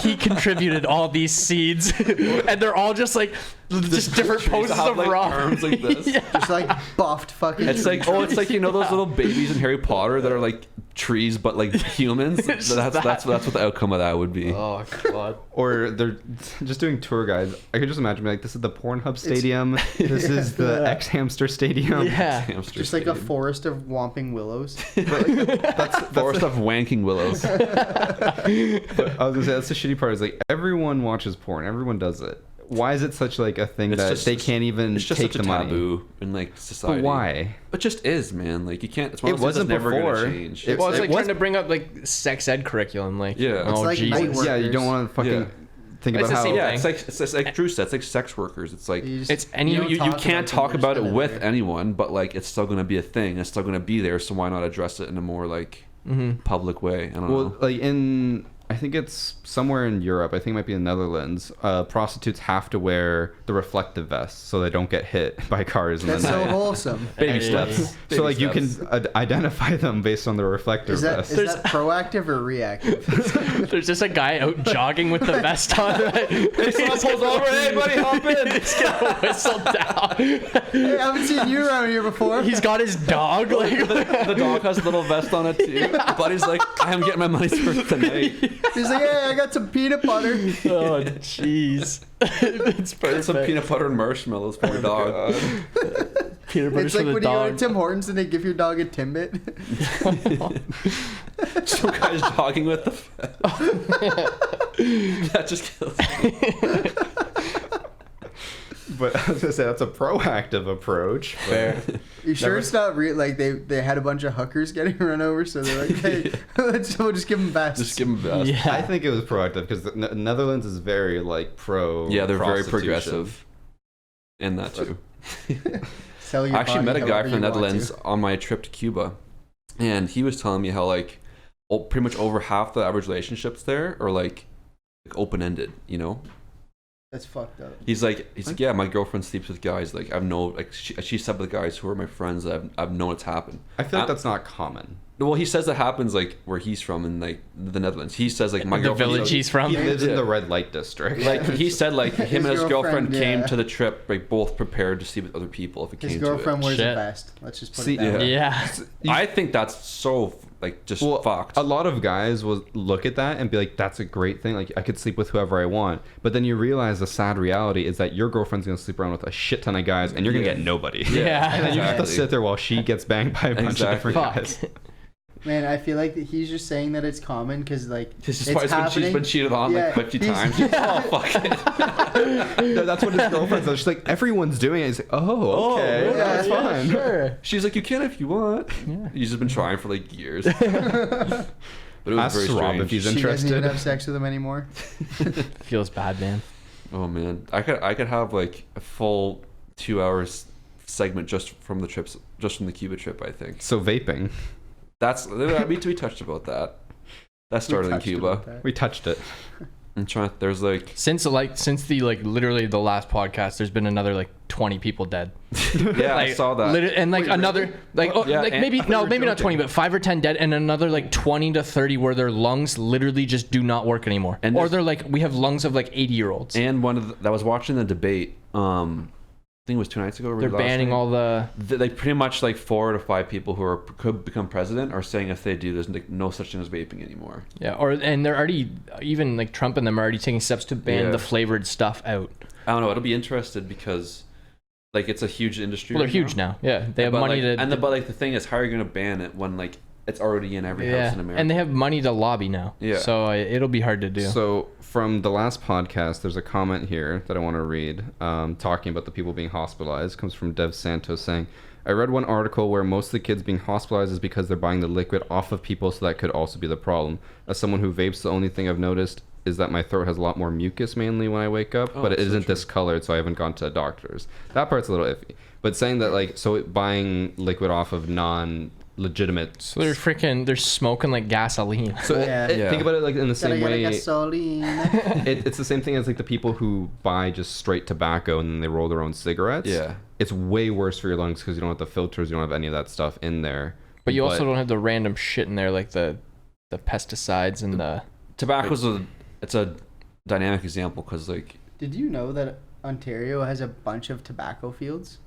He contributed all these seeds and they're all just like just different trees poses have, of like, Rob. arms like this. Yeah. Just like buffed fucking. It's like it's like you know those little babies in Harry Potter that are like trees but like humans. It's That's what the outcome of that would be. Oh god. Or they're just doing tour guides. I could just imagine like this is the Pornhub Stadium. This is the X Hamster Stadium. Yeah. Hamster just like a stadium. forest of whomping willows. That's forest of wanking willows. I was gonna say that's the shitty part. Is like everyone watches porn. Everyone does it. Why is it such like a thing that they can't even It's just take such the a money? taboo in like society. But why? It just is, man. Like you can't. It's one It of those things wasn't that's never before. gonna change. It- Well, it's like was- trying to bring up like sex ed curriculum, like Yeah. It's oh like Jesus. night work. Yeah, you don't want to fucking Yeah. think It's about the how. same Yeah, thing. it's like Drew said. It's like sex workers. It's like You just- It's any don't you talk can't them, talk they're about just it kinda with there. anyone, but like it's still gonna be a thing. It's still gonna be there. So why not address it in a more like public way? I don't know. Well, like I think it's somewhere in Europe. I think it might be in the Netherlands. Prostitutes have to wear the reflective vests so they don't get hit by cars in the That's so night. wholesome. Baby Hey. steps. So like you Baby can identify them based on the reflective Is that vest. is that proactive or reactive? There's just a guy out jogging with the vest on. Someone pulls over. Hey, buddy, hop in. He's gonna whistle down. Hey, I haven't seen you around here before. He's got his dog. Like The dog has a little vest on it too. Buddy's like, I'm getting my money's worth tonight. He's like, hey, I got some peanut butter. oh jeez, it's perfect. Some peanut butter and marshmallows for the dog. Peanut butter It's for like the when you go to dog. Tim Hortons and they give your dog a Timbit. Some guy's jogging with the. That just kills me. But I was gonna say that's a proactive approach. Fair. You sure it's not real? Like they had a bunch of hookers getting run over, so they're like, hey, we'll just give them vests. Just give them vests. Yeah. I think it was proactive because the Netherlands is very like pro. Yeah, they're very prostitution. progressive in that too. Sell your I actually met body a guy however from the you want Netherlands to. on my trip to Cuba, and he was telling me how like pretty much over half the average relationships there are like open-ended, you know. That's fucked up. He's like, yeah, my girlfriend sleeps with guys. Like I've known, like she slept with guys who are my friends that I've known it's happened. I feel like that's not common. Well, he says it happens like where he's from in like the Netherlands. He says like my The girlfriend. village he's from. He lives in Yeah. the red light district. Like he said, like him and his girlfriend came yeah. to the trip like both prepared to sleep with other people if it His came girlfriend to it. wears Shit. a vest. Let's just put See, it that way. Yeah. I think that's so like just fucked. A lot of guys will look at that and be like, "That's a great thing. Like I could sleep with whoever I want." But then you realize the sad reality is that your girlfriend's gonna sleep around with a shit ton of guys, and you're gonna get nobody. Yeah. And then you have to Exactly. sit there while she gets banged by a bunch of different Fuck. guys. Man, I feel like that he's just saying that it's common because like This is it's why she's happening. been cheated on Yeah, like 50 he's- times. Oh fuck it. No, that's what his girlfriend says. She's like, everyone's doing it. He's like, oh, okay, really? that's Yeah, fine. sure. She's like, you can if you want. Yeah. He's just been trying for like years. But it was Ask very Rob strange. if he's She doesn't even interested. have sex with him anymore. Feels bad, man. Oh man, I could have like a full 2 hours segment just from the trips, just from the Cuba trip. I think So vaping, that's we touched about that. That started in touched Cuba. about that. we touched it. I'm trying. There's like Since the literally the last podcast, there's been another like 20 people dead. yeah, Like, I saw that. And like Wait, another like oh, Yeah, like and- maybe I thought you were maybe not joking. 20, but 5 or 10 dead, and another like 20 to 30 where their lungs literally just do not work anymore, And or there's- they're like we have lungs of like 80-year-olds. And one of that was watching the debate. I think it was 2 nights ago. or They're last banning night. all the Like pretty much like 4 to 5 people who could become president are saying if they do, there's like no such thing as vaping anymore. and they're already even like Trump and them are already taking steps to ban Yeah. the flavored stuff out. I don't know. It'll be interesting because like it's a huge industry. Well, they're right huge now. Yeah, they have But, money like, to but like the thing is, how are you going to ban it when like it's already in every house in America? and they have money to lobby now. Yeah. So it'll be hard to do. So from the last podcast, there's a comment here that I want to read, talking about the people being hospitalized. It comes from Dev Santos saying, I read one article where most of the kids being hospitalized is because they're buying the liquid off of people, so that could also be the problem. As someone who vapes, the only thing I've noticed is that my throat has a lot more mucus mainly when I wake up, but it that's so isn't true. discolored, so I haven't gone to doctors. That part's a little iffy. But saying that, like, so buying liquid off of non-legitimate... So they're smoking like gasoline. So Yeah. think about it like in the same way... gasoline. It's the same thing as like the people who buy just straight tobacco and then they roll their own cigarettes. Yeah. It's way worse for your lungs because you don't have the filters, you don't have any of that stuff in there. But you also don't have the random shit in there like the pesticides and the Tobacco's it's a dynamic example because like Did you know that Ontario has a bunch of tobacco fields?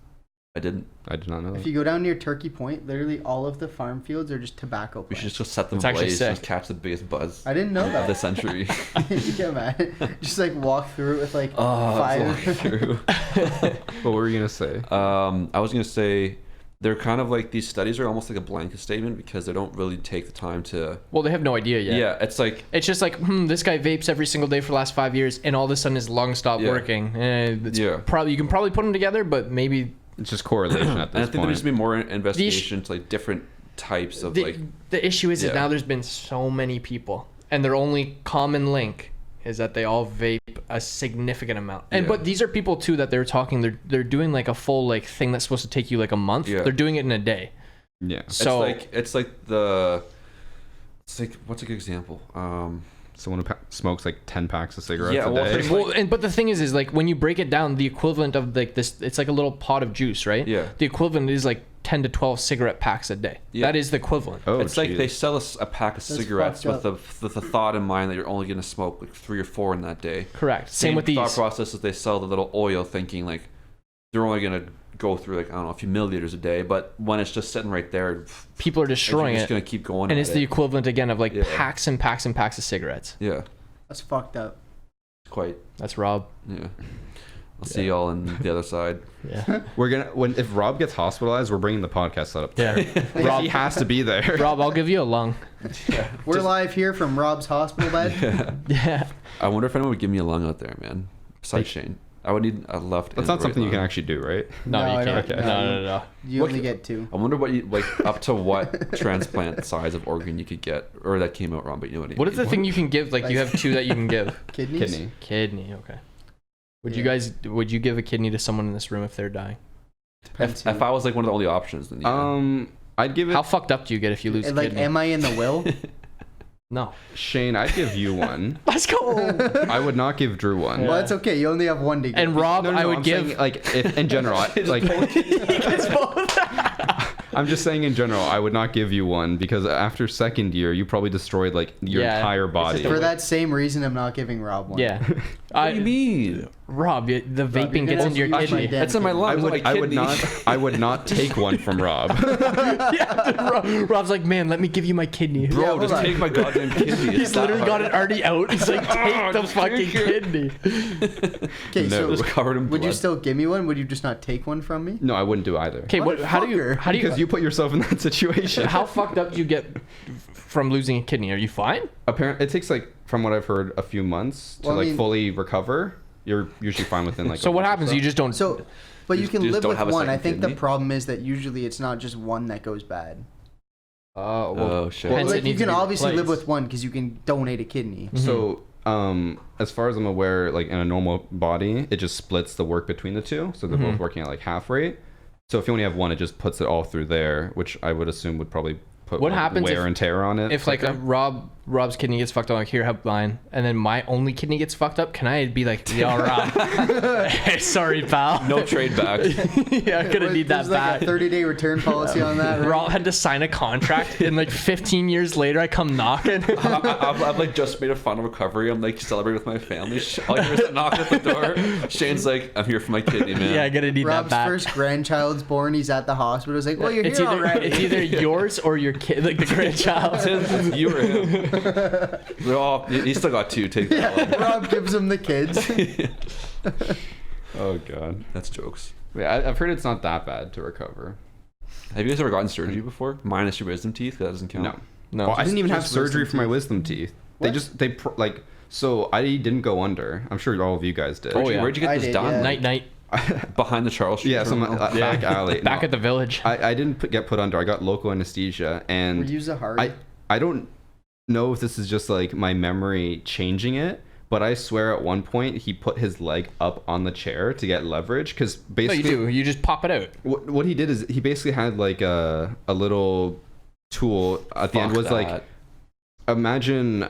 I did not know. If you go down near Turkey Point, literally all of the farm fields are just tobacco We plants. should just set them It's actually ablaze and sick. catch the biggest buzz I didn't know of the that. century. Yeah, man. Just like walk through it with like Oh, fire. that's so true. What were you gonna say? I was gonna say they're kind of like these studies are almost like a blanket statement because they don't really take the time to. well, they have no idea yet. Yeah, it's like It's just like, this guy vapes every single day for the last 5 years, and all of a sudden his lungs stop Yeah. working. Yeah. Probably you can probably put them together, but maybe It's just correlation at and I this think there needs point. to be more investigation to like different types of like. the issue is that Yeah. now there's been so many people, and their only common link is that they all vape a significant amount. And Yeah. but these are people too that they're talking. They're doing like a full like thing that's supposed to take you like a month. Yeah. They're doing it in a day. Yeah. So It's like what's a good example? Someone who smokes like 10 packs of cigarettes Yeah, a well, day. there's- well, but the thing is like when you break it down, the equivalent of like this, it's like a little pot of juice, right? Yeah. The equivalent is like 10 to 12 cigarette packs a day. Yeah. That is the equivalent. Oh, It's like geez. they sell us a pack of That's cigarettes fucked with the thought in mind that you're only gonna smoke like 3 or 4 in that day. Correct. Same with thought these. process as they sell the little oil, thinking like they're only gonna go through like I don't know a few milliliters a day, but when it's just sitting right there, People are destroying you're just it, gonna keep going. and at it's the it. equivalent again of like Yeah. packs and packs and packs of cigarettes. Yeah, That's fucked up. it's quite. That's Rob. Yeah, I'll see y'all on the other side. Yeah. We're gonna if Rob gets hospitalized, we're bringing the podcast set up there. Yeah. Rob, he has to be there. Rob, I'll give you a lung. We're live here from Rob's hospital bed. Yeah. I wonder if anyone would give me a lung out there, man. Besides Shane, I would need a left. That's not something you can actually do, right? No, No, you I can't. don't- No. You only get 2. I wonder what you like up to what transplant size of organ you could get, or that came out wrong, but you know what I mean. What is the thing you can give? Like you have 2 that you can give. Kidneys? Kidney. Okay. Would Yeah. Would you give a kidney to someone in this room if they're dying? Depends If I was like one of the only options, then yeah. I'd give it. How fucked up do you get if you lose a like, kidney? am I in the will? No. Shane, I'd give you one. Let's go. I would not give Drew one. Well, that's okay. You only have 1 to give. And Rob, No, I would I'm give. saying, like in general, like He gets both. I'm just saying in general, I would not give you one because after second year, you probably destroyed like your Yeah. entire body. For that same reason, I'm not giving Rob one. Yeah. What do you mean? Rob, the vaping you're gets gonna into your use my kidney. damn That's in my kidney. lungs. I would not take one from Rob. Yeah, Rob's like, man, let me give you my kidney. Bro, Yeah, hold just on. take my goddamn kidney. He's It's that literally got hard. it already out. He's like, take the just fucking take it. kidney. Okay, so No. Just covered in would you blood. still give me one? Would you just not take one from me? No, I wouldn't do either. Okay, how do you Because you put yourself in that situation. how fucked up do you get from losing a kidney? Are you fine? Apparently, it takes like, from what I've heard, a few months to Well, I like mean- fully recover. You're usually fine within like. So a what week or happens? so. You just don't. So, but you Just- can just live don't with have a one. I second think the kidney? problem is that usually it's not just one that goes bad. Oh shit. Well, Hence it like you needs to can be obviously live replaced. with one because you can donate a kidney. So, as far as I'm aware, like in a normal body, it just splits the work between the two, so they're both working at like half rate. So if you only have one, it just puts it all through there, which I would assume would probably put What like, happens wear and tear on it. If like quicker. Rob's kidney gets fucked up, like here, have mine, and then my only kidney gets fucked up, can I be like, yo, Rob, hey, sorry, pal. No trade back. Yeah, I'm gonna need that There's like back. a 30-day return policy on that. Right? Rob had to sign a contract, and like 15 years later, I come knocking. I've like just made a final recovery. I'm like celebrating with my family. All I hear is a knock at the door. Shane's like, I'm here for my kidney, man. Yeah, I'm gonna need Rob's that back. first grandchild's born. He's at the hospital. He's like, well, you're It's here either already. it's either yours or your kid, like the grandchild. It's you or him. They're all, he still got 2. Take that one. Rob gives him the kids. Oh god. That's jokes. Yeah, I've heard it's not that bad to recover. Have you guys ever gotten surgery before? Minus your wisdom teeth? That doesn't count. No. No, Well, I didn't even have just surgery wisdom for my teeth. wisdom teeth. What? Like so I didn't go under. I'm sure all of you guys did. Oh, yeah. Where'd you get I this did, done? yeah. night. Behind the Charles Street Yeah, some terminal? back alley. Back No, at the village. I didn't get put under. I got local anesthesia, and Were you Zahari? I don't know if this is just like my memory changing it, but I swear at one point he put his leg up on the chair to get leverage because No, you basically do. You just pop it out. what he did is he basically had like a little tool at the end Fuck was like that. imagine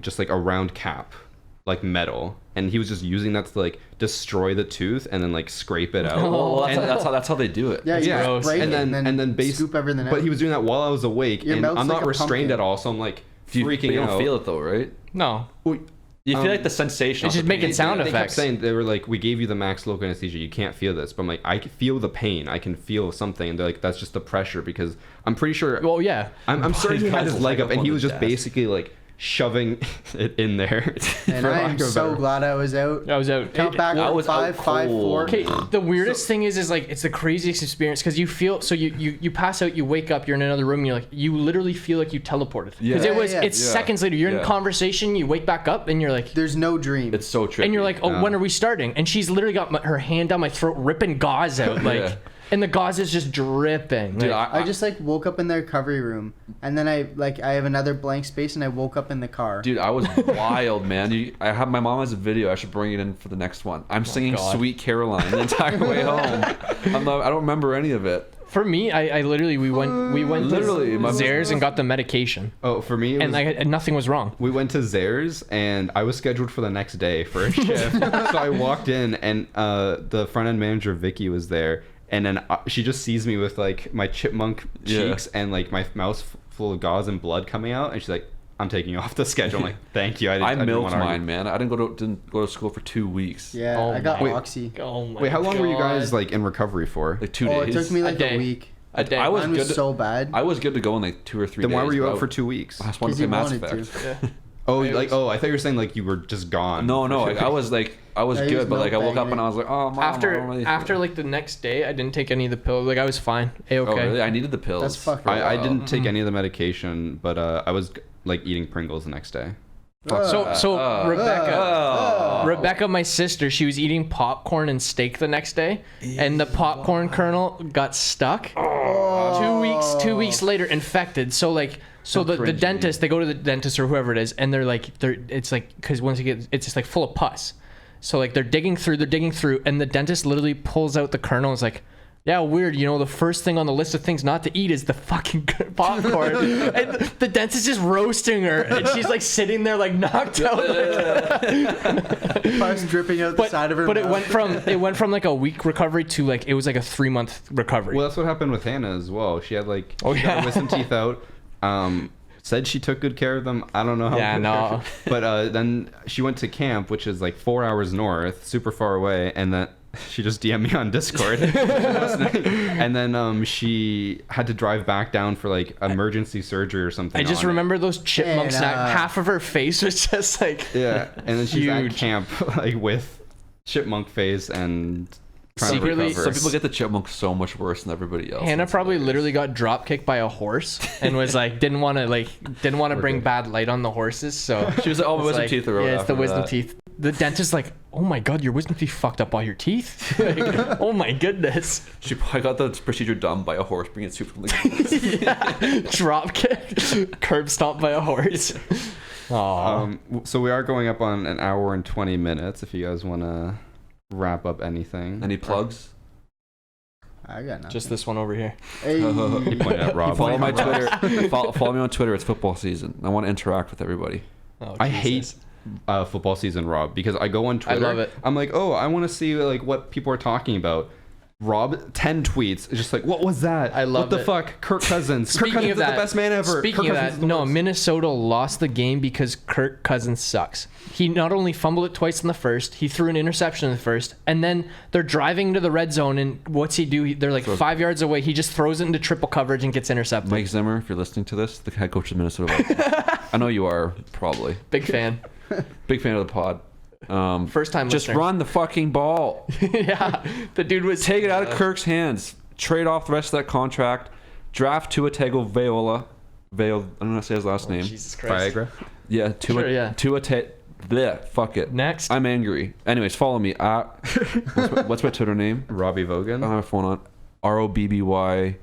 just like a round cap, like metal, and he was just using that to like destroy the tooth and then like scrape it out. Well, And- that's how they do it. yeah, you yeah, just break and it then scoop everything out. but he was doing that while I was awake, Your and mouth's I'm like not a restrained pumpkin. at all, so I'm like You freaking don't out. feel it though, right? No. You feel like the sensation. It's of just the making pain. sound They kept effects. saying, they were like, we gave you the max local anesthesia, you can't feel this, but I'm like, I can feel the pain, I can feel something, and they're like, that's just the pressure, because I'm pretty sure Well, yeah. I'm certain he had his Body's leg like up and up he on was the just desk. basically like shoving it in there. and for I lack am of a so better- glad I was out. I was out. Count back I was out 5, 5, 4. cold. Okay, the weirdest thing is like it's the craziest experience because you feel so you pass out, you wake up, you're in another room, and you're like you literally feel like you teleported because Yeah. it was Yeah, it's yeah. seconds later. You're in Yeah. conversation, you wake back up, and you're like, There's no dream. It's so tricky. and you're like, oh, Yeah. when are we starting? And she's literally got her hand down my throat, ripping gauze out, like, Yeah. and the gauze is just dripping. Dude, like- I just like woke up in the recovery room, and then I have another blank space, and I woke up in the car. Dude, I was wild, man. I have my mom has a video. I should bring it in for the next one. I'm singing God. "Sweet Caroline" the entire way home. I don't remember any of it. For me, I literally we went Literally, to my- Zares and got the medication, Oh, for me, it and was, like nothing was wrong. we went to Zares and I was scheduled for the next day for a shift. So I walked in and the front end manager Vicky was there, and then she just sees me with like my chipmunk Yeah. cheeks and like my mouth full of gauze and blood coming out, and she's like, "I'm taking you off the schedule." I'm like, "Thank you." I didn't milked wanna argue. mine, man. I didn't go to school for 2 weeks. Yeah, Oh I got my- Oxy. Oh my Wait, how long were you guys God. like in recovery for? Like 2 Oh, days. it took me like day. a week. A day. I was Mine good. was so bad. I was good to go in like 2 or 3 Then days. why were you but out for 2 weeks? I just wanted 'Cause to play you Mass wanted Effect. Yeah. Oh, It like was- I thought you were saying like you were just gone. No, for 2 I was weeks. I was Yeah, he was good, but like I woke up milk and I was like, oh, mom, I don't really After feel- like the next day, I didn't take any of the pills. Like I was fine. Okay. Oh, really? I needed the pills. That's fucked for a up. I while. didn't take any of the medication, but I was like eating Pringles the next day. So Rebecca, my sister, she was eating popcorn and steak the next day, and the popcorn kernel got stuck. 2 weeks later, infected. So the dentist, they go to the dentist or whoever it is, and it's like, because once you get, it's just like full of pus. So like they're digging through, and the dentist literally pulls out the kernel and is like, yeah, weird. You know, the first thing on the list of things not to eat is the fucking popcorn. And the dentist is roasting her, and she's like sitting there like knocked out. Pus dripping out the side of her mouth. It went from like a week recovery to like it was like a 3-month recovery. Well, that's what happened with Hannah as well. She had got her wisdom teeth out. Said she took good care of them. I don't know how. Yeah, no. But then she went to camp, which is like 4 hours north, super far away, and then she just DM'd me on Discord. And then she had to drive back down for like emergency surgery or something. I just remember those chipmunks. Half of her face was just like and then she's at camp like with chipmunk face and secretly. Some people get the chipmunk so much worse than everybody else. Hannah probably literally got drop kicked by a horse and was like didn't want to bring bad light on the horses. So she was like, "Oh, my wisdom teeth are." Yeah, it's the wisdom teeth. The dentist's like, "Oh my god, your wisdom teeth fucked up all your teeth." Like, oh my goodness. She probably got the procedure done by a horse bringing soup from the drop kick, curb stomped by a horse. So we are going up on an hour and 20 minutes. If you guys want to wrap up anything. Any plugs? I got nothing. Just this one over here. Hey. You pointed at Rob. Follow my Twitter. Follow me on Twitter. It's football season. I want to interact with everybody. I hate football season, Rob, because I go on Twitter. I love it. I'm like, oh, I want to see like what people are talking about. Rob, 10 tweets. It's just like, what was that? I love it. What the fuck? Kirk Cousins. Speaking Kirk Cousins of that, is the best man ever. Speaking Kirk of Cousins that, no, Minnesota lost the game because Kirk Cousins sucks. He not only fumbled it twice in the first, he threw an interception in the first, and then they're driving to the red zone, and what's he do? They're like 5 yards away. He just throws it into triple coverage and gets intercepted. Mike Zimmer, if you're listening to this, the head coach of Minnesota Vikings. I know you are, probably. Big fan. Big fan of the pod. First time just listener. run the fucking ball. Yeah, the dude was take it out of Kirk's hands. Trade off the rest of that contract. Draft Tua Tagovailoa. I don't know how to say his last name. Jesus Christ. Viagra. Yeah, Tua. Bleh, fuck it. Next. I'm angry. Anyways, follow me at what's my Twitter name? Robbie Vogan. I don't have my phone on. ROBBYVOGAN.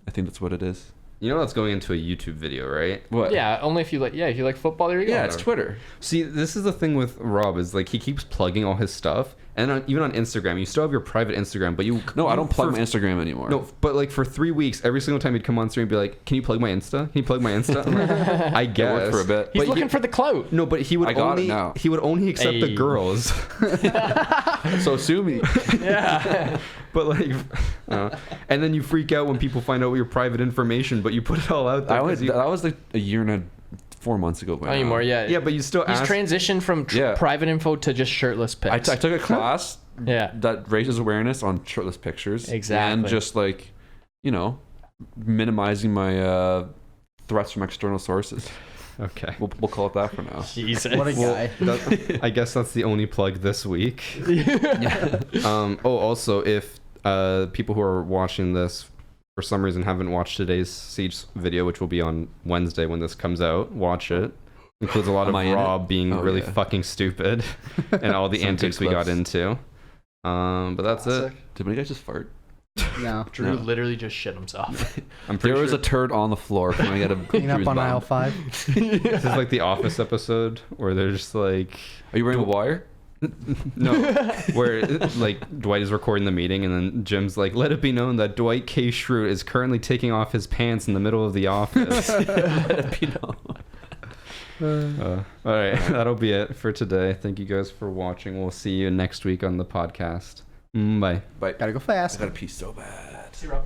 I think that's what it is. You know that's going into a YouTube video, right? What? Yeah, only if you like. Yeah, if you like football, there you go. Yeah, it's Twitter. See, this is the thing with Rob is like he keeps plugging all his stuff, and even on Instagram, you still have your private Instagram, but you I don't plug my Instagram anymore. No, but like for 3 weeks, every single time he'd come on stream and be like, "Can you plug my Insta? Can you plug my Insta?" I'm like, I guess. It worked for a bit. He's looking for the clout. No, but he would only accept the girls. So sue me. Yeah. But like, and then you freak out when people find out your private information, but you put it all out there. That was like a year and 4 months ago. Not anymore, yeah. Yeah, but you still He's transitioned from private info to just shirtless pics. I took a class that raises awareness on shirtless pictures. Exactly. And just like, minimizing my threats from external sources. Okay. We'll call it that for now. Jesus. What a guy. I guess that's the only plug this week. Also, if people who are watching this for some reason haven't watched today's Siege video, which will be on Wednesday when this comes out, watch it. Includes a lot of Rob being really fucking stupid and all the antics we got into. But that's it. Did any guys just fart? No. Drew literally just shit himself. I'm pretty there was a turd on the floor. Can I get a clean up on aisle 5? This is like the Office episode where they're just like, are you wearing a wire? No, where like Dwight is recording the meeting and then Jim's like, let it be known that Dwight K. Schrute is currently taking off his pants in the middle of the office. Let it be known. All right, that'll be it for today. Thank you guys for watching. We'll see you next week on the podcast. Bye. Bye. Gotta go fast. I gotta pee so bad. See you, Rob.